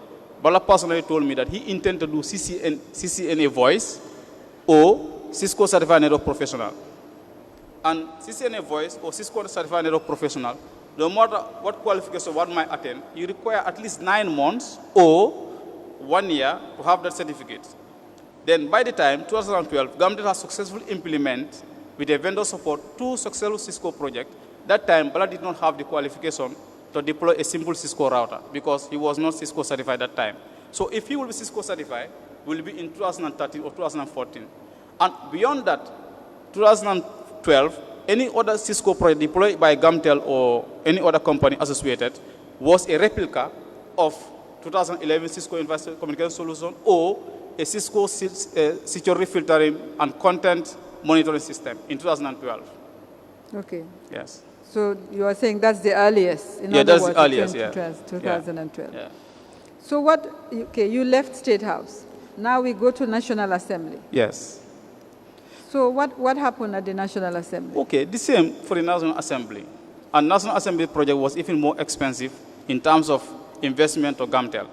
Bala personally told me that he intended to do CCNA voice or Cisco Certified Network Professional. And CCNA voice or Cisco Certified Network Professional, no matter what qualification one might attain, you require at least 9 months or 1 year to have that certificate. Then by the time, 2012, GAMTEL has successfully implemented with a vendor support 2 successful Cisco projects. That time, Bala did not have the qualification to deploy a simple Cisco router because he was not Cisco certified at that time. So if he will be Cisco certified, will be in 2013 or 2014. And beyond that, 2012, any other Cisco project deployed by GAMTEL or any other company associated was a replica of 2011 Cisco Unified Communication Solution or a Cisco security filtering and content monitoring system in 2012. Okay. Yes. So you are saying that's the earliest? Yeah, that's the earliest, yeah. 2012. Yeah. So you left State House. Now we go to National Assembly. Yes. So what happened at the National Assembly? Okay, the same for the National Assembly. And National Assembly project was even more expensive in terms of investment of GAMTEL.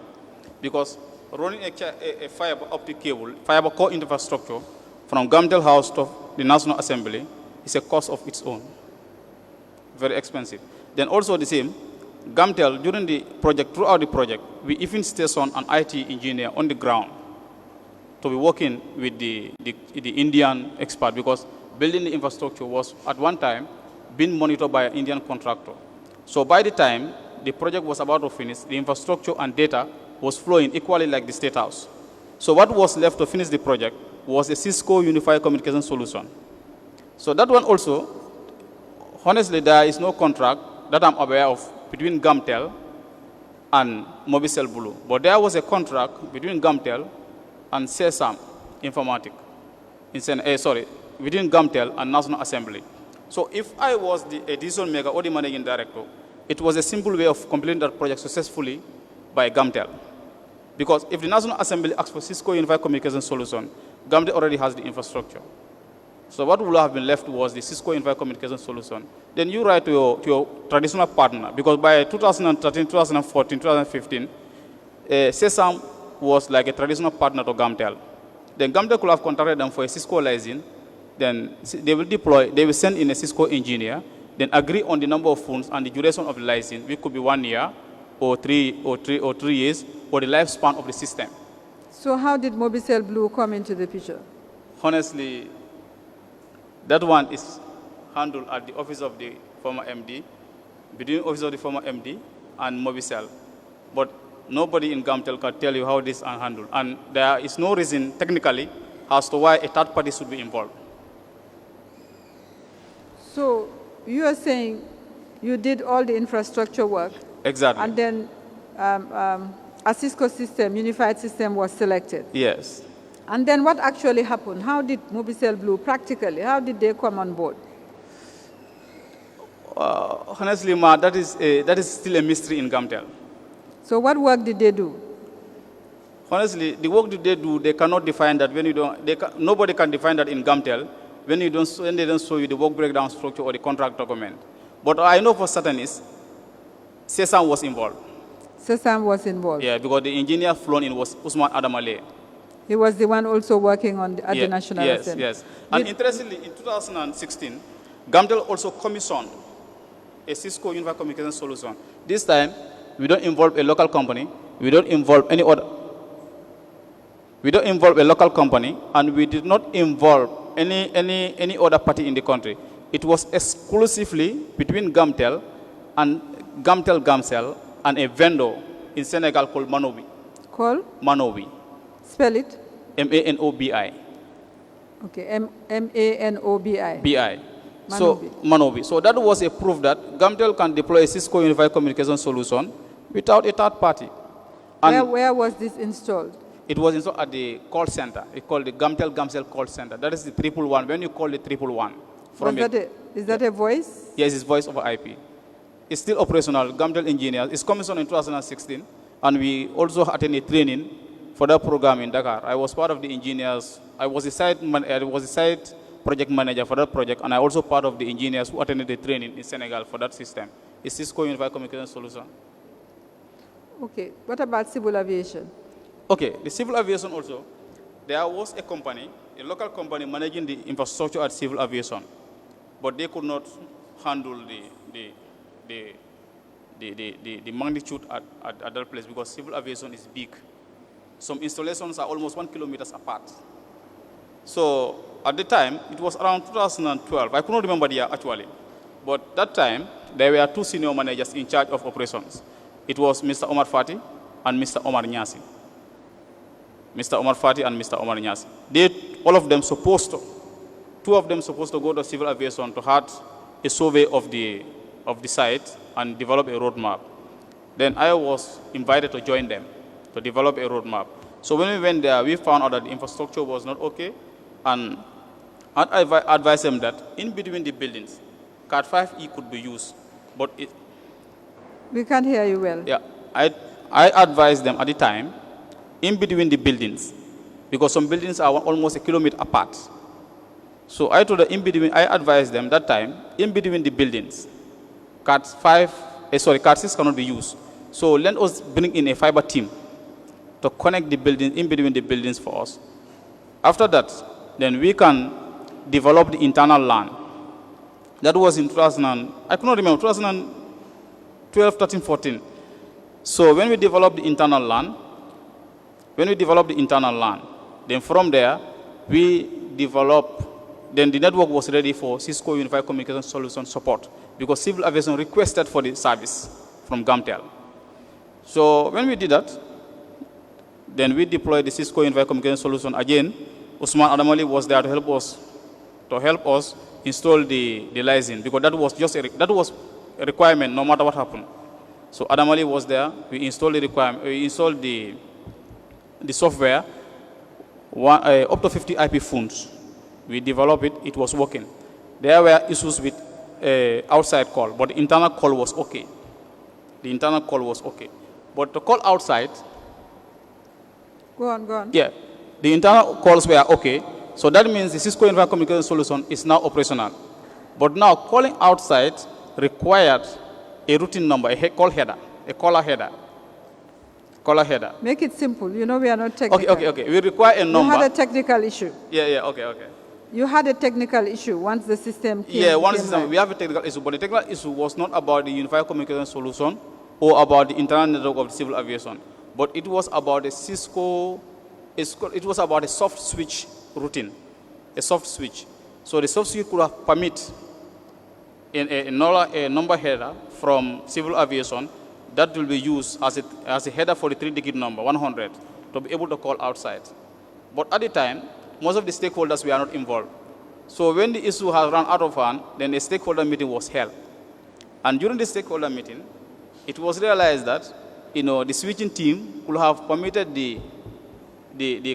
Because running a fiber optic cable, fiber core infrastructure from Gamtel House to the National Assembly is a cost of its own. Very expensive. Then also the same, Gamtel, during the project, throughout the project, we even stationed an IT engineer on the ground to be working with the Indian expert, because building the infrastructure was at one time being monitored by an Indian contractor. So by the time the project was about to finish, the infrastructure and data was flowing equally like the State House. So what was left to finish the project was a Cisco Unified Communication Solution. So that one also, honestly, there is no contract that I'm aware of between Gamtel and Mobicel Blue. But there was a contract between Gamtel and CESAM Informatic, between Gamtel and National Assembly. So if I was a decision maker or the managing director, it was a simple way of completing that project successfully by Gamtel. Because if the National Assembly asks for Cisco Unified Communication Solution, Gamtel already has the infrastructure. So what would have been left was the Cisco Unified Communication Solution. Then you write to your traditional partner, because by 2013, 2014, 2015, CESAM was like a traditional partner to Gamtel. Then Gamtel could have contracted them for a Cisco license. Then they will send in a Cisco engineer, then agree on the number of phones and the duration of the license, which could be 1 year or 3 years, or the lifespan of the system. So how did Mobicel Blue come into the picture? Honestly, that one is handled at the office of the former MD, between the office of the former MD and Mobicel. But nobody in Gamtel can tell you how this is handled. And there is no reason technically as to why a third party should be involved. So you are saying you did all the infrastructure work. Exactly. And then a Cisco system, unified system, was selected. Yes. And then what actually happened? How did Mobicel Blue, practically, how did they come on board? Honestly, Ma, that is still a mystery in Gamtel. So what work did they do? Honestly, the work that they do, they cannot define that when you don't, nobody can define that in Gamtel when they don't show you the work breakdown structure or the contract document. But I know for certain is, CESAM was involved. CESAM was involved? Yeah, because the engineer flown in was Usman Adamale. He was the one also working on at the National Assembly. Yes. And interestingly, in 2016, Gamtel also commissioned a Cisco Unified Communication Solution. This time, we don't involve a local company. We don't involve any other. We don't involve a local company, and we did not involve any other party in the country. It was exclusively between Gamtel and Gamcel and a vendor in Senegal called Manobi. Called? Manobi. Spell it. Manobi. Okay, Manobi. BI. So, Manobi. So that was a proof that Gamtel can deploy a Cisco Unified Communication Solution without a third party. And where was this installed? It was installed at the call center. It's called the Gamcel call center. That is the 111. When you call the 111. Is that a voice? Yes, it's voice over IP. It's still operational. Gamtel engineers. It's commissioned in 2016. And we also attended a training for that program in Dakar. I was part of the engineers. I was a site project manager for that project, and I also part of the engineers who attended the training in Senegal for that system. It's Cisco Unified Communication Solution. Okay. What about civil aviation? Okay. The civil aviation also, there was a company, a local company managing the infrastructure at civil aviation, but they could not handle the magnitude at that place because civil aviation is big. Some installations are almost 1 kilometer apart. So at the time, it was around 2012. I couldn't remember the year actually. But that time, there were two senior managers in charge of operations. It was Mr. Omar Fati and Mr. Omar Nyasi. Mr. Omar Fati and Mr. Omar Nyasi. All of them two of them supposed to go to civil aviation to have a survey of the site and develop a roadmap. Then I was invited to join them to develop a roadmap. So when we went there, we found out that the infrastructure was not okay, and I advised them that in between the buildings, Card 5E could be used, but we can't hear you well. Yeah, I advised them at the time, in between the buildings, because some buildings are almost 1 kilometer apart. So I told them I advised them that time, in between the buildings, Card 6 cannot be used. So let us bring in a fiber team to connect the building in between the buildings for us. After that, then we can develop the internal LAN. That was in 2012, 13, 14. So when we developed the internal LAN, then from there, we developed, then the network was ready for Cisco Unified Communication Solution support because Civil Aviation requested for the service from GAMTEL. So when we did that, then we deployed the Cisco Unified Communication Solution again. Usman Adamali was there to help us install the license because that was a requirement no matter what happened. So Adamali was there. We installed the requirement. We installed the software. Up to 50 IP phones. We developed it. It was working. There were issues with outside call, but the internal call was okay. But the call outside. Go on. Yeah, the internal calls were okay. So that means the Cisco Unified Communication Solution is now operational. But now calling outside required a routing number, a caller header. Make it simple. You know we are not technical. Okay. We require a number. You had a technical issue. Yeah, okay. You had a technical issue once the system came. Yeah, once the system, live. we have a technical issue, but the technical issue was not about the Unified Communication Solution or about the internal network of civil aviation, but it was about the Cisco, it was about a soft switch routing, a soft switch. So the soft switch could have permit a number header from civil aviation that will be used as a header for the 3-digit number, 100, to be able to call outside. But at the time, most of the stakeholders were not involved. So when the issue has run out of hand, then a stakeholder meeting was held. And during the stakeholder meeting, it was realized that the switching team could have permitted the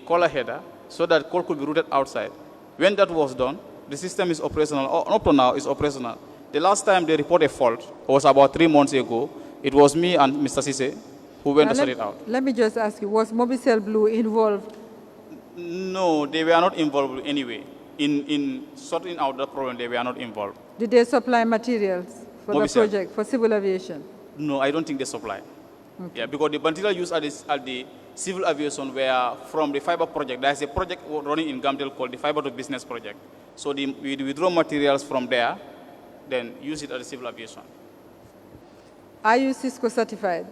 caller header so that call could be routed outside. When that was done, the system is operational, or up to now is operational. The last time they reported a fault was about 3 months ago. It was me and Mr. Sise who went to sort it out. Let me just ask you, was Mobicel Blue involved? No, they were not involved anyway. In sorting out the problem, they were not involved. Did they supply materials for Mobicel. the project, for civil aviation? No, I don't think they supply. Okay. Yeah, because the material used at the civil aviation were from the fiber project. There's a project running in Gamtel called the Fiber to Business Project. So we withdraw materials from there, then use it at the civil aviation. Are you Cisco certified?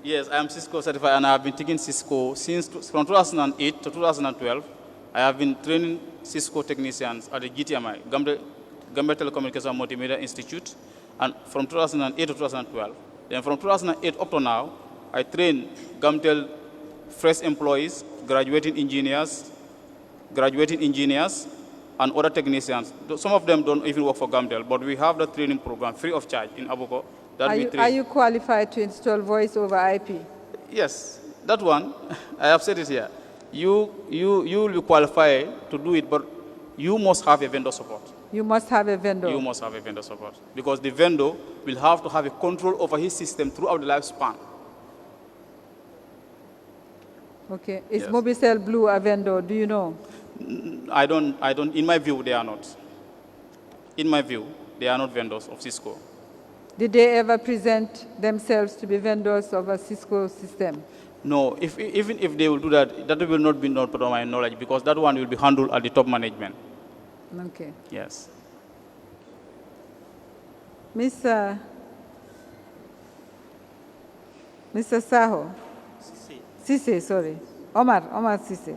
Yes, I am Cisco certified, and I have been taking Cisco from 2008 to 2012. I have been training Cisco technicians at the GTMI, Gambia Telecommunication Multimedia Institute, and from 2008 to 2012. Then from 2008 up to now, I train Gamtel fresh employees, graduating engineers, and other technicians. Some of them don't even work for Gamtel, but we have the training program free of charge in Abuko. Are you qualified to install voice over IP? Yes, that one, I have said it here. You will be qualified to do it, but you must have a vendor support. You must have a vendor. You must have a vendor support, because the vendor will have to have a control over his system throughout the lifespan. Okay. Is Yes. Mobicel Blue a vendor? Do you know? I don't, in my view, they are not. In my view, they are not vendors of Cisco. Did they ever present themselves to be vendors of a Cisco system? No, even if they will do that, that will not be not part of my knowledge, because that one will be handled at the top management. Okay. Yes. Mr. Saho? Sise, sorry. Omar Sise.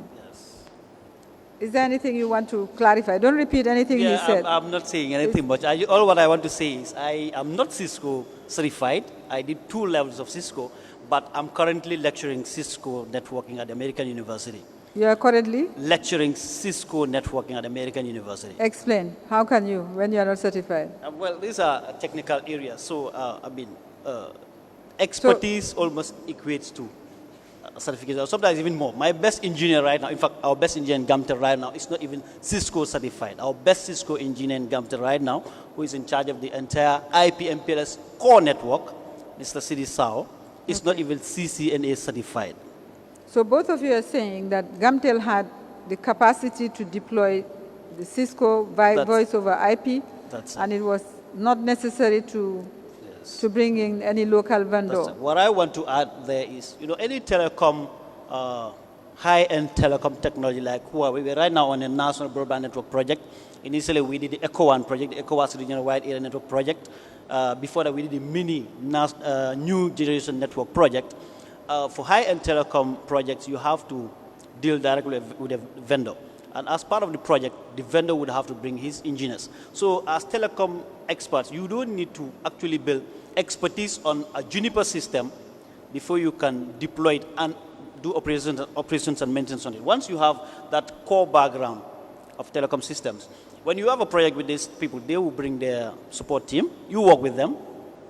Is there anything you want to clarify? Don't repeat anything you said. I'm not saying anything much. All what I want to say is I am not Cisco certified. I did 2 levels of Cisco, but I'm currently lecturing Cisco networking at American University. You are currently? Lecturing Cisco networking at American University. Explain. How can you when you are not certified? Well, these are technical areas. So, expertise almost equates to certification, sometimes even more. My best engineer right now, in fact, our best engineer in Gamtel right now is not even Cisco certified. Our best Cisco engineer in Gamtel right now, who is in charge of the entire IP/MPLS core network, Mr. Sidi Sao, is not even CCNA certified. So both of you are saying that Gamtel had the capacity to deploy the Cisco voice over IP, and it was not necessary to bring in any local vendor. What I want to add there is, any telecom high-end telecom technology like Huawei. We're right now on a national broadband network project. Initially, we did the ECO1 project, the ECOWAS Regional Wide Area Network project. Before that, we did the mini new generation network project. For high-end telecom projects, you have to deal directly with a vendor. And as part of the project, the vendor would have to bring his engineers. So as telecom experts, you don't need to actually build expertise on a Juniper system before you can deploy it and do operations and maintenance on it. Once you have that core background of telecom systems, when you have a project with these people, they will bring their support team, you work with them,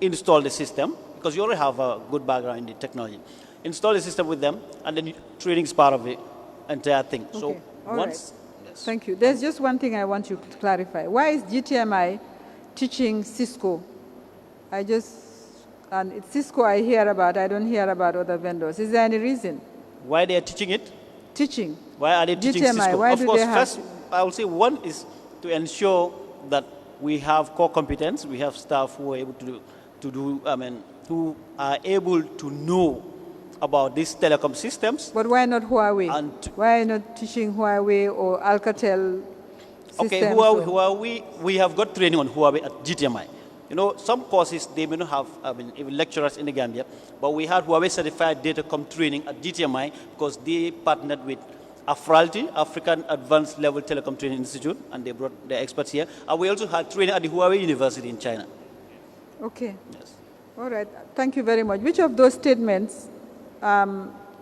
install the system, because you already have a good background in the technology. Install the system with them, and then training is part of the entire thing. Okay. So All once, right. yes. Thank you. There's just one thing I want you to clarify. Why is GTMI teaching Cisco? And it's Cisco I hear about, I don't hear about other vendors. Is there any reason? Why they are teaching it? Teaching. Why are they teaching GTMI, Cisco? why Of do course, they have first, I will say one is to ensure that we have core competence. We have staff who are able who are able to know about these telecom systems. But why not Huawei? And why not teaching Huawei or Alcatel systems? okay, Huawei, we have got training on Huawei at GTMI. You know, some courses, they may not have even lecturers in the Gambia, but we had Huawei certified datacom training at GTMI because they partnered with AFRALTI, African Advanced Level Telecom Training Institute, and they brought their experts here. And we also had training at the Huawei University in China. Okay. Yes. All right. Thank you very much. Which of those statements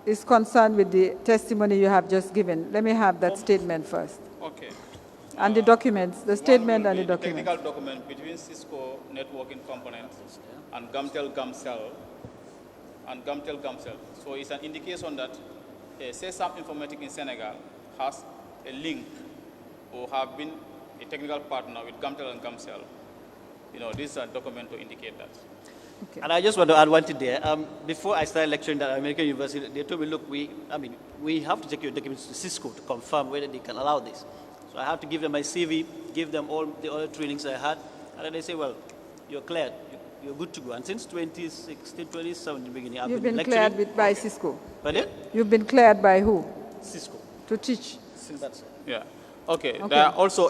is concerned with the testimony you have just given? Let me have that statement first. Okay. And the documents, the statement and the The documents. technical document between Cisco networking components and Gamtel Gamcell So it's an indication that CESAM Informatique in Senegal has a link or have been a technical partner with Gamtel and Gamcell. You know, this is a document to indicate that. Okay. And I just want to add one thing there. Before I started lecturing at American University, they told me, look, we have to take your documents to Cisco to confirm whether they can allow this. So I have to give them my CV, give them all the other trainings I had, and then they say, well, you're cleared, you're good to go. And since 2016, 2017 beginning, I've You've been been lecturing. cleared by Cisco. Pardon? You've been cleared by who? Cisco. To teach. That's it. Yeah. Okay. Okay. There are also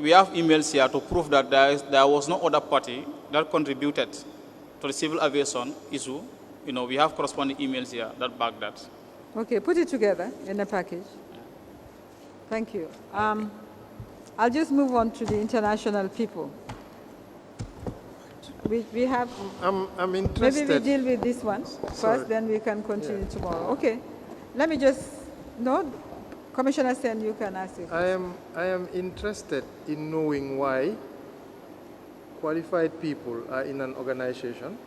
we have emails here to prove that there was no other party that contributed to the civil aviation issue. You know, we have corresponding emails here that back that. Okay, put it together in a package. Thank you. I'll just move on to the international people. We have, I'm interested. maybe we deal with this one first, then we can continue tomorrow. Okay, let me just, no, Commissioner Sen, you can ask your question. I am interested in knowing why qualified people are in an organization.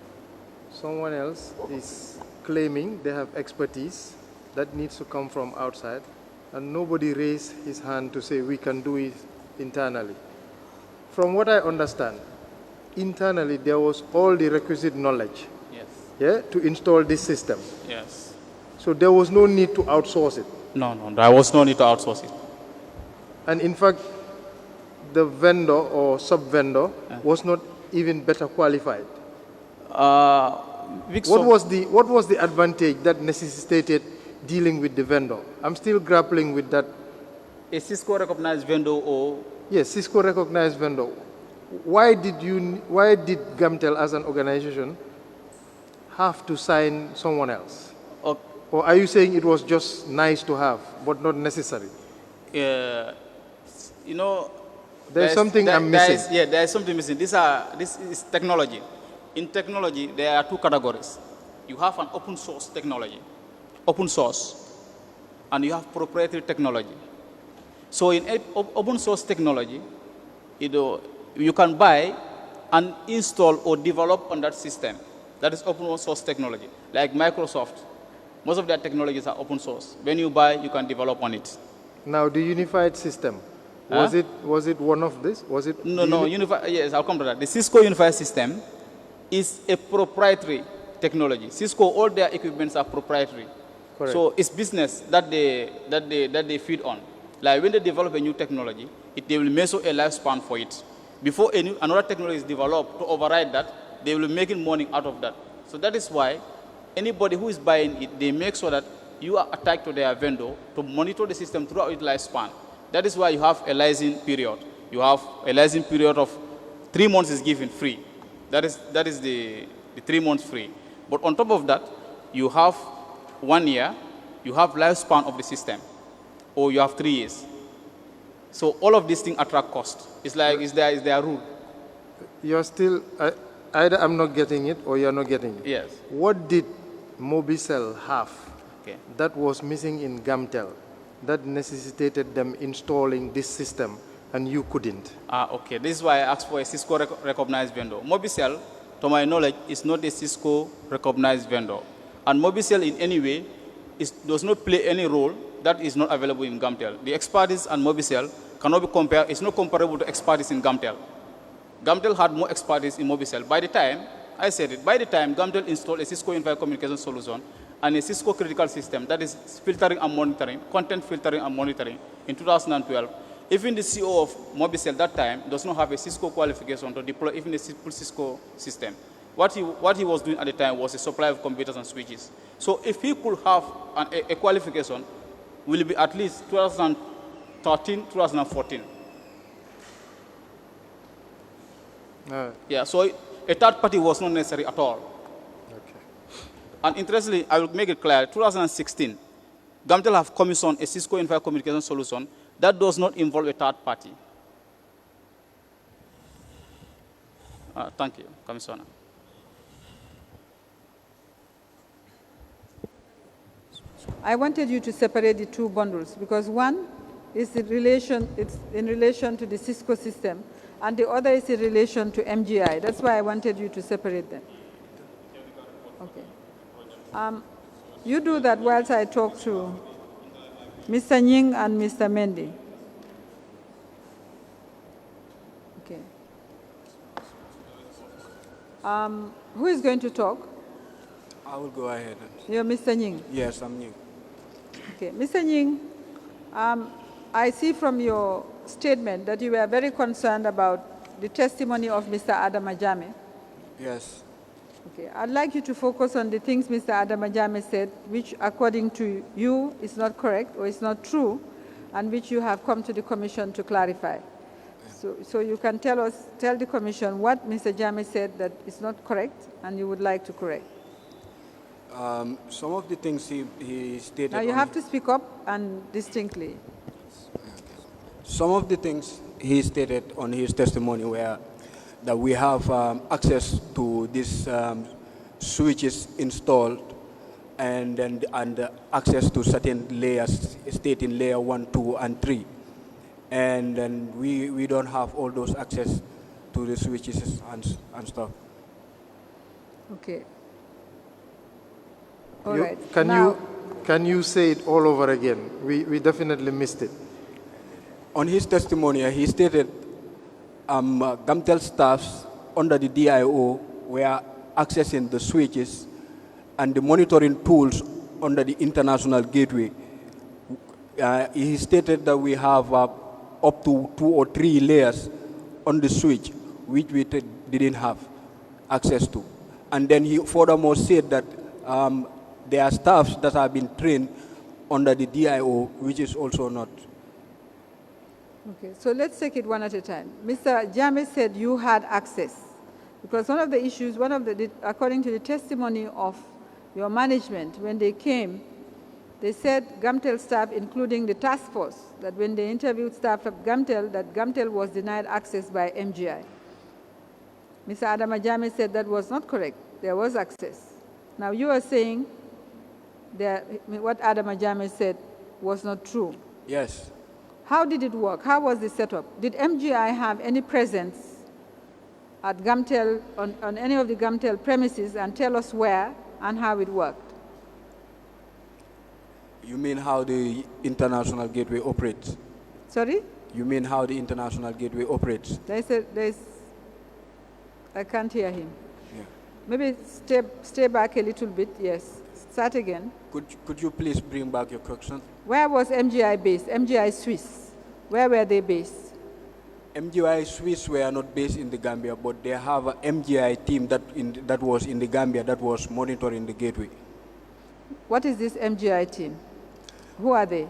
Someone else is claiming they have expertise that needs to come from outside, and nobody raised his hand to say we can do it internally. From what I understand, internally there was all the requisite knowledge, Yes. to install this system. Yes. So there was no need to outsource it. No, there was no need to outsource it. And in fact, the vendor or sub-vendor was not even better qualified. What was the advantage that necessitated dealing with the vendor? I'm still grappling with that. A Cisco recognized vendor or? Yes, Cisco recognized vendor. Why did Gamtel as an organization have to sign someone else? Or are you saying it was just nice to have, but not necessary? You know, There's something I'm missing. There is something missing. This is technology. In technology, there are two categories. You have an open source technology, open source, and you have proprietary technology. So in open source technology, you can buy and install or develop on that system. That is open source technology. Like Microsoft, most of their technologies are open source. When you buy, you can develop on it. Now, the unified system, was it one of this? Was it? No, yes, I'll come to that. The Cisco Unified System is a proprietary technology. Cisco, all their equipments are proprietary. Correct. So it's business that they feed on. Like when they develop a new technology, they will measure a lifespan for it. Before another technology is developed to override that, they will be making money out of that. So that is why anybody who is buying it, they make sure that you are attached to their vendor to monitor the system throughout its lifespan. That is why you have a licensing period. You have a licensing period of 3 months is given free. That is the 3 months free. But on top of that, you have 1 year, you have lifespan of the system, or you have 3 years. So all of these things attract cost. It's like, is there a rule? You're still, either I'm not getting it or you're not getting it. Yes. What did Mobicel have Okay. that was missing in Gamtel that necessitated them installing this system and you couldn't? Okay. This is why I asked for a Cisco recognized vendor. Mobicel, to my knowledge, is not a Cisco recognized vendor. And Mobicel in any way does not play any role that is not available in Gamtel. The expertise and Mobicel cannot be compared, it's not comparable to expertise in Gamtel. Gamtel had more expertise in Mobicel. By the time, I said it, by the time Gamtel installed a Cisco Unified Communication Solution and a Cisco critical system, that is filtering and monitoring, content filtering and monitoring, in 2012, even the CEO of Mobicel that time does not have a Cisco qualification to deploy even a simple Cisco system. What he was doing at the time was a supply of computers and switches. So if he could have a qualification, will be at least 2013, 2014. Yeah, so a third party was not necessary at all. Okay. And interestingly, I will make it clear, 2016, Gamtel have commissioned a Cisco Unified Communication Solution that does not involve a third party. Thank you, Commissioner. I wanted you to separate the two bundles because one is it's in relation to the Cisco system, and the other is in relation to MGI. That's why I wanted you to separate them. Okay. You do that whilst I talk to Mr. Nying and Mr. Mendy. Okay. Who is going to talk? I will go ahead. You're Mr. Nying? Yes, I'm new. Okay. Mr. Nying, I see from your statement that you were very concerned about the testimony of Mr. Adama Jammeh. Yes. Okay. I'd like you to focus on the things Mr. Adama Jammeh said, which according to you is not correct or is not true, and which you have come to the Commission to clarify. So you can tell the Commission what Mr. Jammeh said that is not correct and you would like to correct. Some of the things he stated. Now you have to speak up and distinctly. Some of the things he stated on his testimony were that we have access to these switches installed and access to certain layers, stating layer 1, 2, and 3. And then we don't have all those access to the switches and stuff. Okay. All right. Can you say it all over again? We definitely missed it. On his testimony, he stated Gamtel staffs under the DIO were accessing the switches and the monitoring tools under the international gateway. He stated that we have up to 2 or 3 layers on the switch, which we didn't have access to. And then he furthermore said that there are staffs that have been trained under the DIO, which is also not. Okay, so let's take it one at a time. Mr. Jammeh said you had access, because one of the issues, according to the testimony of your management, when they came, they said Gamtel staff, including the task force, that when they interviewed staff of Gamtel, that Gamtel was denied access by MGI. Mr. Adama Jammeh said that was not correct. There was access. Now you are saying that what Adama Jammeh said was not true. Yes. How did it work? How was the setup? Did MGI have any presence at Gamtel, on any of the Gamtel premises, and tell us where and how it worked? You mean how the international gateway operates? Sorry? You mean how the international gateway operates? I can't hear him. Yeah. Maybe stay back a little bit, yes. Start again. Could you please bring back your question? Where was MGI based? MGI Swiss. Where were they based? MGI Swiss were not based in the Gambia, but they have an MGI team that was in the Gambia that was monitoring the gateway. What is this MGI team? Who are they?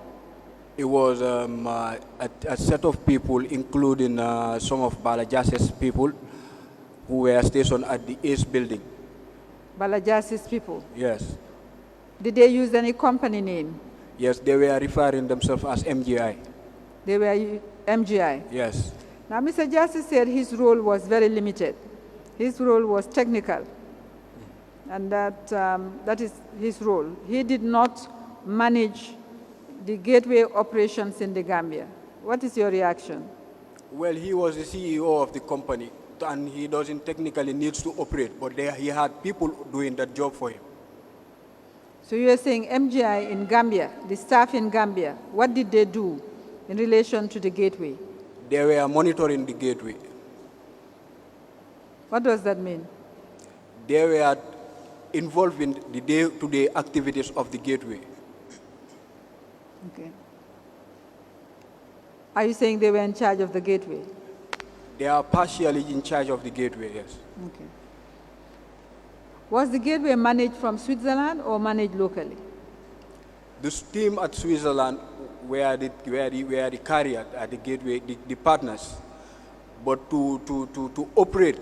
It was a set of people, including some of Balajas's people, who were stationed at the ACE building. Balajasi's people? Yes. Did they use any company name? Yes, they were referring themselves as MGI. They were MGI? Yes. Now, Mr. Jassy said his role was very limited. His role was technical, and that is his role. He did not manage the gateway operations in the Gambia. What is your reaction? Well, he was the CEO of the company, and he doesn't technically need to operate, but he had people doing that job for him. So you are saying MGI in Gambia, the staff in Gambia, what did they do in relation to the gateway? They were monitoring the gateway. What does that mean? They were involved in the day-to-day activities of the gateway. Okay. Are you saying they were in charge of the gateway? They are partially in charge of the gateway, yes. Okay. Was the gateway managed from Switzerland or managed locally? The team at Switzerland were the carrier at the gateway, the partners. But to operate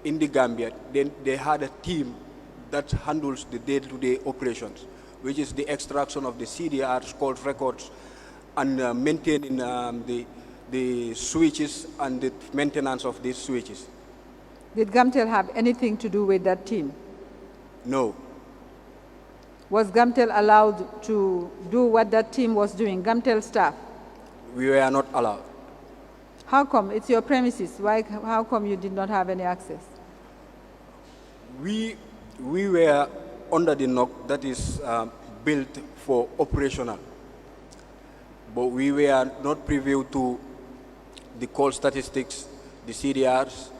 in the Gambia, then they had a team that handles the day-to-day operations, which is the extraction of the CDRs, called records, and maintaining the switches and the maintenance of these switches. Did Gamtel have anything to do with that team? No. Was Gamtel allowed to do what that team was doing, Gamtel staff? We were not allowed. How come? It's your premises. How come you did not have any access? We were under the NOC that is built for operational, but we were not privy to the call statistics, the CDRs,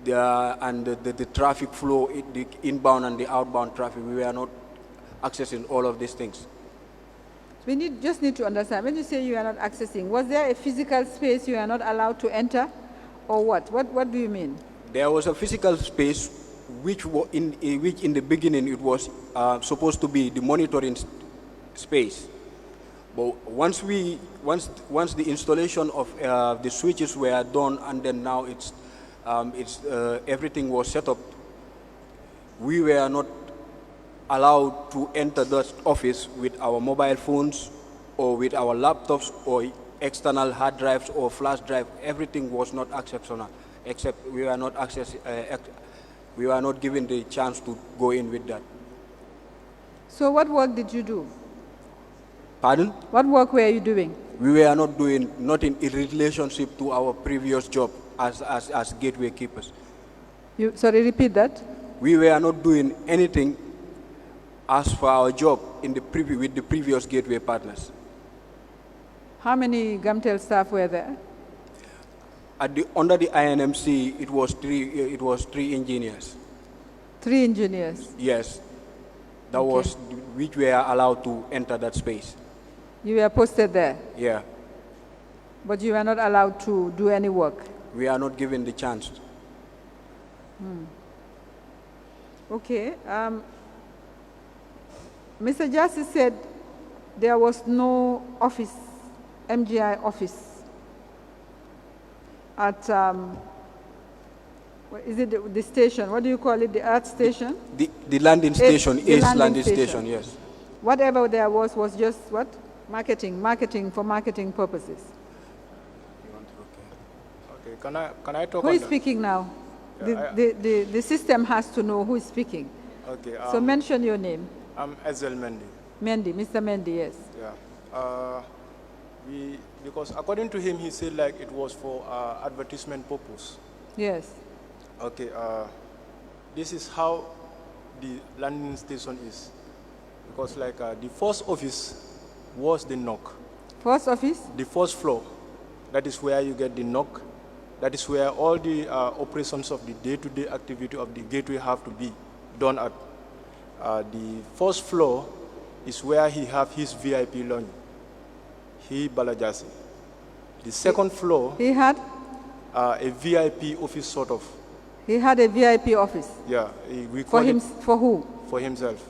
and the traffic flow, the inbound and the outbound traffic. We were not accessing all of these things. We just need to understand, when you say you are not accessing, was there a physical space you are not allowed to enter, or what? What do you mean? There was a physical space which in the beginning it was supposed to be the monitoring space. But once the installation of the switches were done, and then now everything was set up, we were not allowed to enter that office with our mobile phones or with our laptops or external hard drives or flash drive. Everything was not exceptional, except we were not given the chance to go in with that. So what work did you do? Pardon? What work were you doing? We were not doing nothing in relationship to our previous job as gateway keepers. Sorry, repeat that. We were not doing anything as for our job with the previous gateway partners. How many Gamtel staff were there? Under the INMC, it was three engineers. 3 engineers? Yes. That was which were allowed to enter that space. You were posted there? Yeah. But you were not allowed to do any work? We are not given the chance. Okay. Mr. Jassy said there was no office, MGI office, at, is it the station? What do you call it, the Earth Station? The landing station, ACE landing station, yes. Whatever there was just what? Marketing for marketing purposes. Okay, can I talk Who on is that? speaking now? Yeah, the system has to know who is speaking. Okay. So mention your name. I'm Ezel Mendy. Mendy, Mr. Mendy, yes. Yeah. Because according to him, he said like it was for advertisement purpose. Yes. Okay. This is how the landing station is. Because like the first office was the NOC. First office? The first floor. That is where you get the NOC. That is where all the operations of the day-to-day activity of the gateway have to be done at. The first floor is where he have his VIP lounge. He Balajasi. The second floor. He had? A VIP office sort of. He had a VIP office? Yeah. For who? For himself.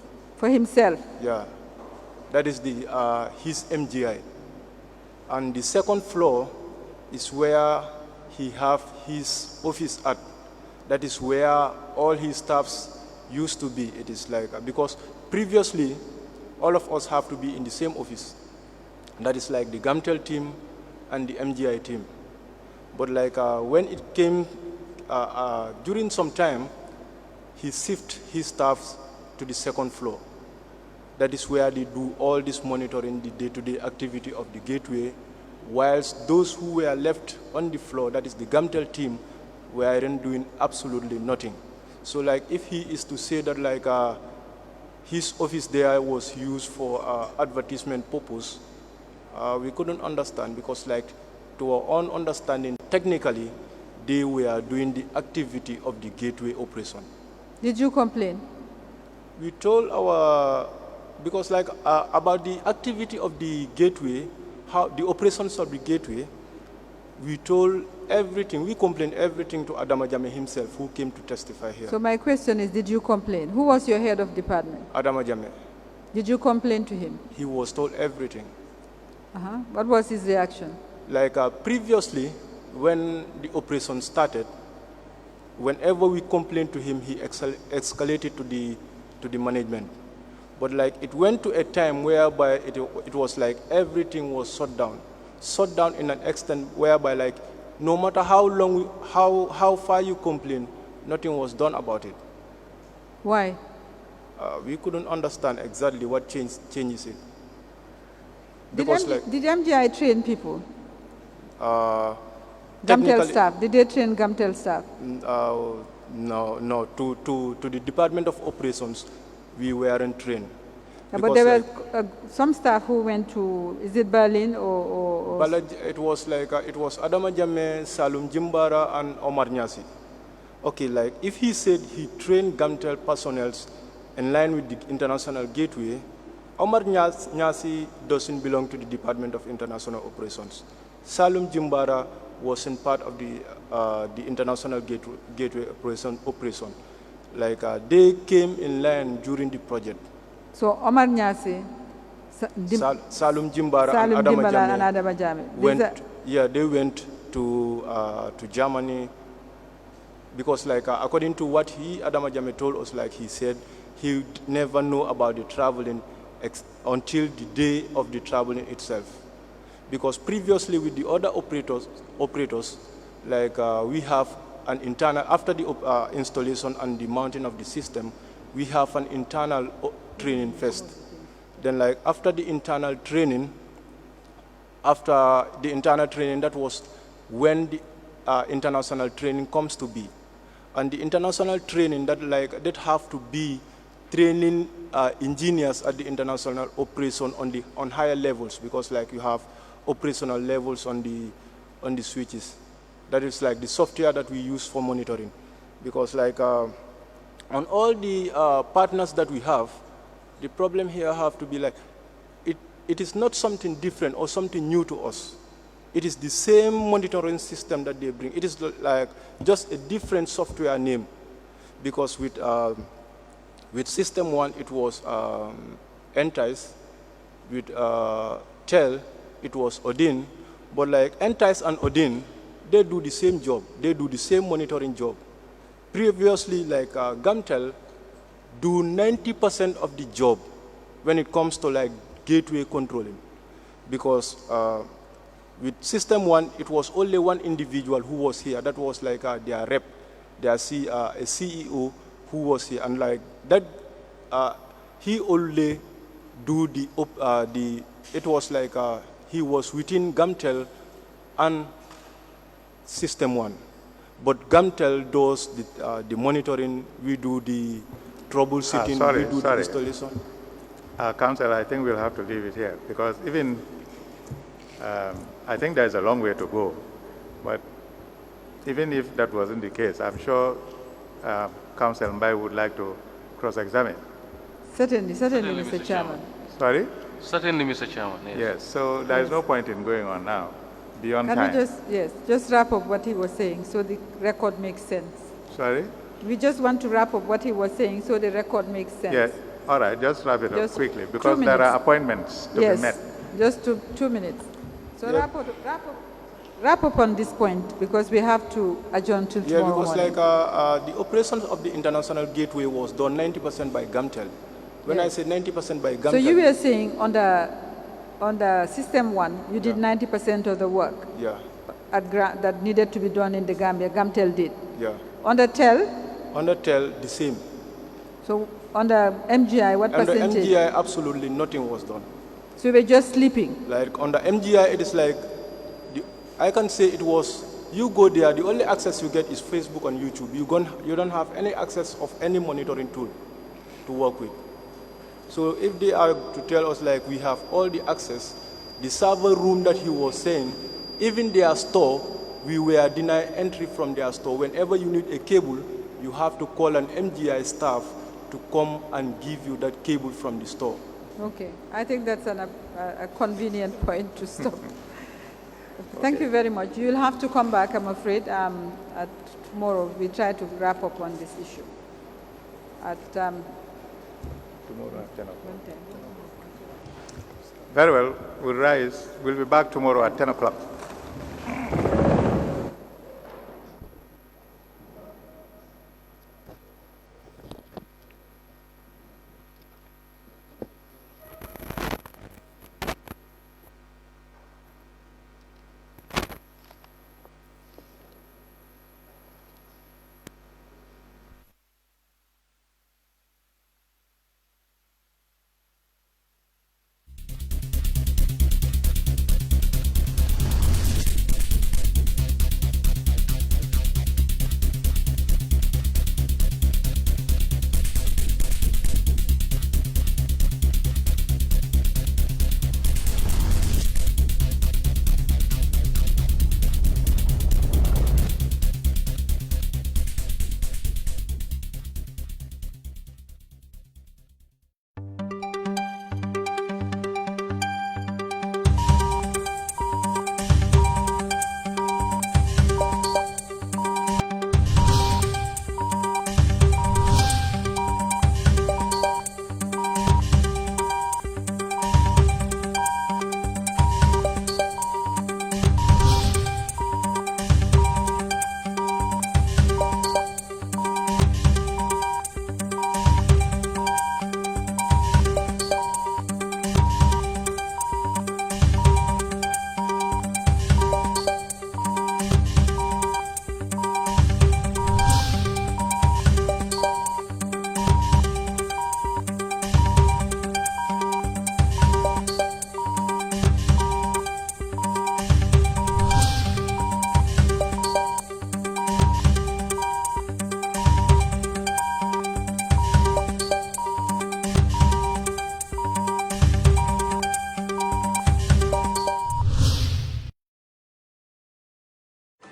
For himself? Yeah. That is his MGI. And the second floor is where he have his office at. That is where all his staffs used to be. It is like, because previously, all of us have to be in the same office. That is like the GAMTEL team and the MGI team. But like when it came, during some time, he shifted his staffs to the second floor. That is where they do all this monitoring, the day-to-day activity of the gateway, whilst those who were left on the floor, that is the GAMTEL team, weren't doing absolutely nothing. So like if he is to say that like his office there was used for advertisement purpose, we couldn't understand, because like to our own understanding, technically, they were doing the activity of the gateway operation. Did you complain? We told because like about the activity of the gateway, how the operations of the gateway, we told everything, we complained everything to Adama Jammeh himself, who came to testify here. So my question is, did you complain? Who was your head of department? Adama Jammeh. Did you complain to him? He was told everything. What was his reaction? Like previously, when the operation started, whenever we complained to him, he escalated to the management. But like it went to a time whereby it was like everything was shut down in an extent whereby like no matter how long, how far you complain, nothing was done about it. Why? We couldn't understand exactly what changes it. Did MGI train people? Technically, GAMTEL staff, did they train GAMTEL staff? No. To the Department of Operations, we weren't trained. Yeah, but there were some staff who went to, is it Berlin or? It was like, it was Adama Jammeh, Salum Jimbara, and Omar Nyasi. Okay, like if he said he trained GAMTEL personnel in line with the International Gateway, Omar Nyasi doesn't belong to the Department of International Operations. Salum Jimbara wasn't part of the International Gateway operation. Like they came in line during the project. So Omar Nyasi, Salum Jimbara and Adama Jammeh they went to Germany, because like according to what Adama Jammeh told us, like he said he never know about the traveling until the day of the traveling itself. Because previously with the other operators, like we have an internal, after the installation and the mounting of the system, we have an internal training first. Then like after the internal training, that was when the international training comes to be. And the international training that have to be training engineers at the international operation on higher levels, because like you have operational levels on the switches. That is like the software that we use for monitoring. Because like on all the partners that we have, the problem here have to be like, it is not something different or something new to us. It is the same monitoring system that they bring. It is like just a different software name. Because with System 1, it was Entice. With TEL, it was Odin. But like Entice and Odin, they do the same job. They do the same monitoring job. Previously, like GAMTEL do 90% of the job when it comes to like gateway controlling. Because with System 1, it was only one individual who was here. That was like their rep, their a CEO who was here. And like that, he only do it was like he was within GAMTEL and System 1. But GAMTEL does the monitoring, we do the troubleshooting, we do the installation. Council, I think we'll have to leave it here, because even, I think there's a long way to go. But even if that wasn't the case, I'm sure Council Mbai would like to cross-examine. Certainly, Mr. Chairman. Sorry? Certainly, Mr. Chairman, yes. Yes, so there is no point in going on now, beyond Can time. we just wrap up what he was saying so the record makes sense? Sorry? We just want to wrap up what he was saying so the record makes sense. Yes, All right, just wrap it up Just quickly 2 because there minutes. are appointments to Yes, be met. just 2 minutes. So wrap up on this point because we have to adjourn till Yeah, tomorrow because morning. the operations of the international gateway was done 90% by Gamtel. When I say 90% by Gamtel. So you were saying on the system 1, you did 90% of the work Yeah, that needed to be done in the Gambia. Gamtel did. yeah. On the TEL, On the TEL, the same. so on the MGI, what On the percentage? MGI, absolutely nothing was done. So you were just sleeping. Like on the MGI, it is like, I can say it was, you go there, the only access you get is Facebook and YouTube. You don't have any access of any monitoring tool to work with. So if they are to tell us like we have all the access, the server room that he was saying, even their store, we were denied entry from their store. Whenever you need a cable, you have to call an MGI staff to come and give you that cable from the store. Okay, I think that's a convenient point to stop. Thank you very much. You'll have to come back, I'm afraid, at tomorrow. We try to wrap up on this issue at Tomorrow at 10 o'clock. Very well, we'll rise. We'll be back tomorrow at 10 o'clock.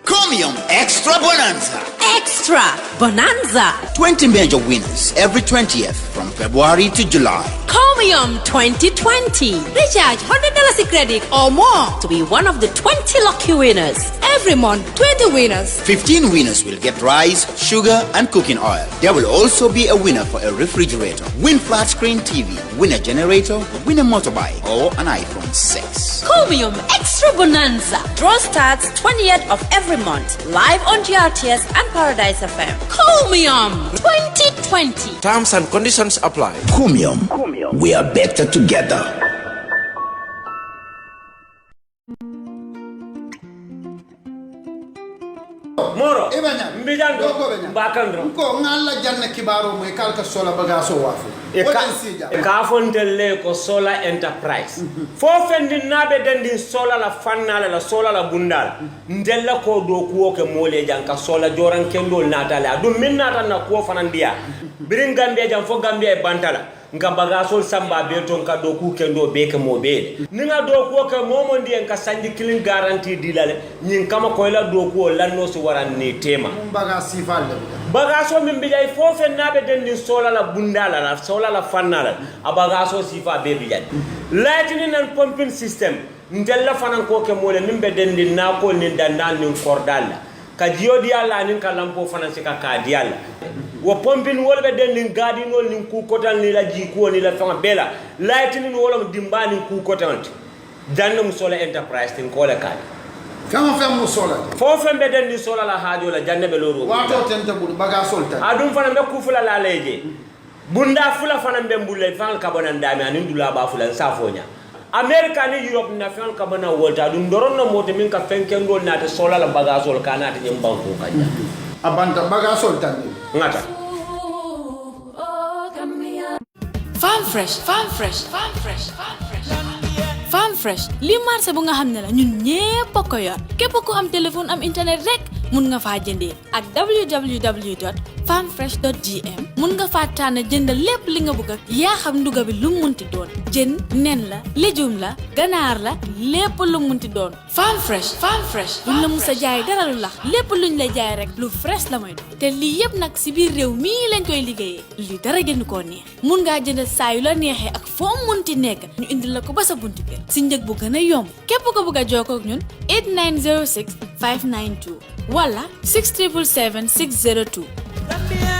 Chromium Extra Bonanza. Extra Bonanza. 20 major winners every 20th from February to July. Chromium 2020. Recharge $100 credit or more to be one of the 20 lucky winners. Every month, 20 winners. 15 winners will get rice, sugar, and cooking oil. There will also be a winner for a refrigerator, win flat screen TV, win a generator, win a motorbike, or an iPhone 6. Chromium Extra Bonanza. Draw starts 20th of every month. Live on GRTS and Paradise FM. Chromium 2020. Terms and conditions apply. Chromium. We are better together. Moro mbijan do bakandro ko ngalla janna kibaro moy kalka sola bagaso wafu e ka fontelle ko sola enterprise fo fendi nabe dendi sola la fannala la sola la bundal ndella ko do kuwo ke mole janka sola joran kendo natale adum min nata na ko fanandiya birin gambia jam fo gambia e bantala nga bagasol samba be ton ka do ku kendo be ke mo be ni nga do ko ke momo ndi en ka sanji kilin garantie dilale nyin kama ko la do ko lanno so waran ni tema bagasi falle bagaso min bijay fofe nabe dendi sola la bundala la sola la fannala a bagaso sifa be bijay lightning and pumping system ndella fanan ko ke mole min be dendi na ko ni dandal ni kordal ka jiodi ala ni ka lampo fanan sika ka diala wo pompin wol be den nin gadinol nin ku kotan ni la jiko ni la fanga bela lightning wala dimbani ku kotan janna mu solar enterprise tin ko la kali fem mu solar fo fem be den ni solar la hajo la janna be loro wato tenta bul baga solta adum fana be ku fula la leje bunda fula fana be mbulle fanga kabana ndami anin dula ba fula safonya America ni Europe na fanga kabana wolta dum doron no moto min ka fenken gol na te solar la baga sol kana te nyam banko kanja abanta baga solta ngata Farm Fresh Farm Fresh li marché bu nga xam ne la ñun ñépp ko yor képp ku am téléphone am internet rek mun nga faa jëndee ak www.farmfresh.gm mun nga faa tànn jënd lépp li nga bëgg yaa xam nduga bi lu munti doon jën nen la légume la ganaar la lépp lu munti doon Farm Fresh buñ la musa jaay dara lu lax lépp luñ la jaay rek lu fresh la mooy doon te lii yëpp nag si biir réew mii lañ koy liggéeyee li dara gën koo neex mun ngaa jënd saa yu la neexee ak foo munti nekk ñu indil la ko ba sa bunti kër si njëg bu gën a yomb képp ko bëgg a jokkoo ak ñun 8906 592 wala 677 602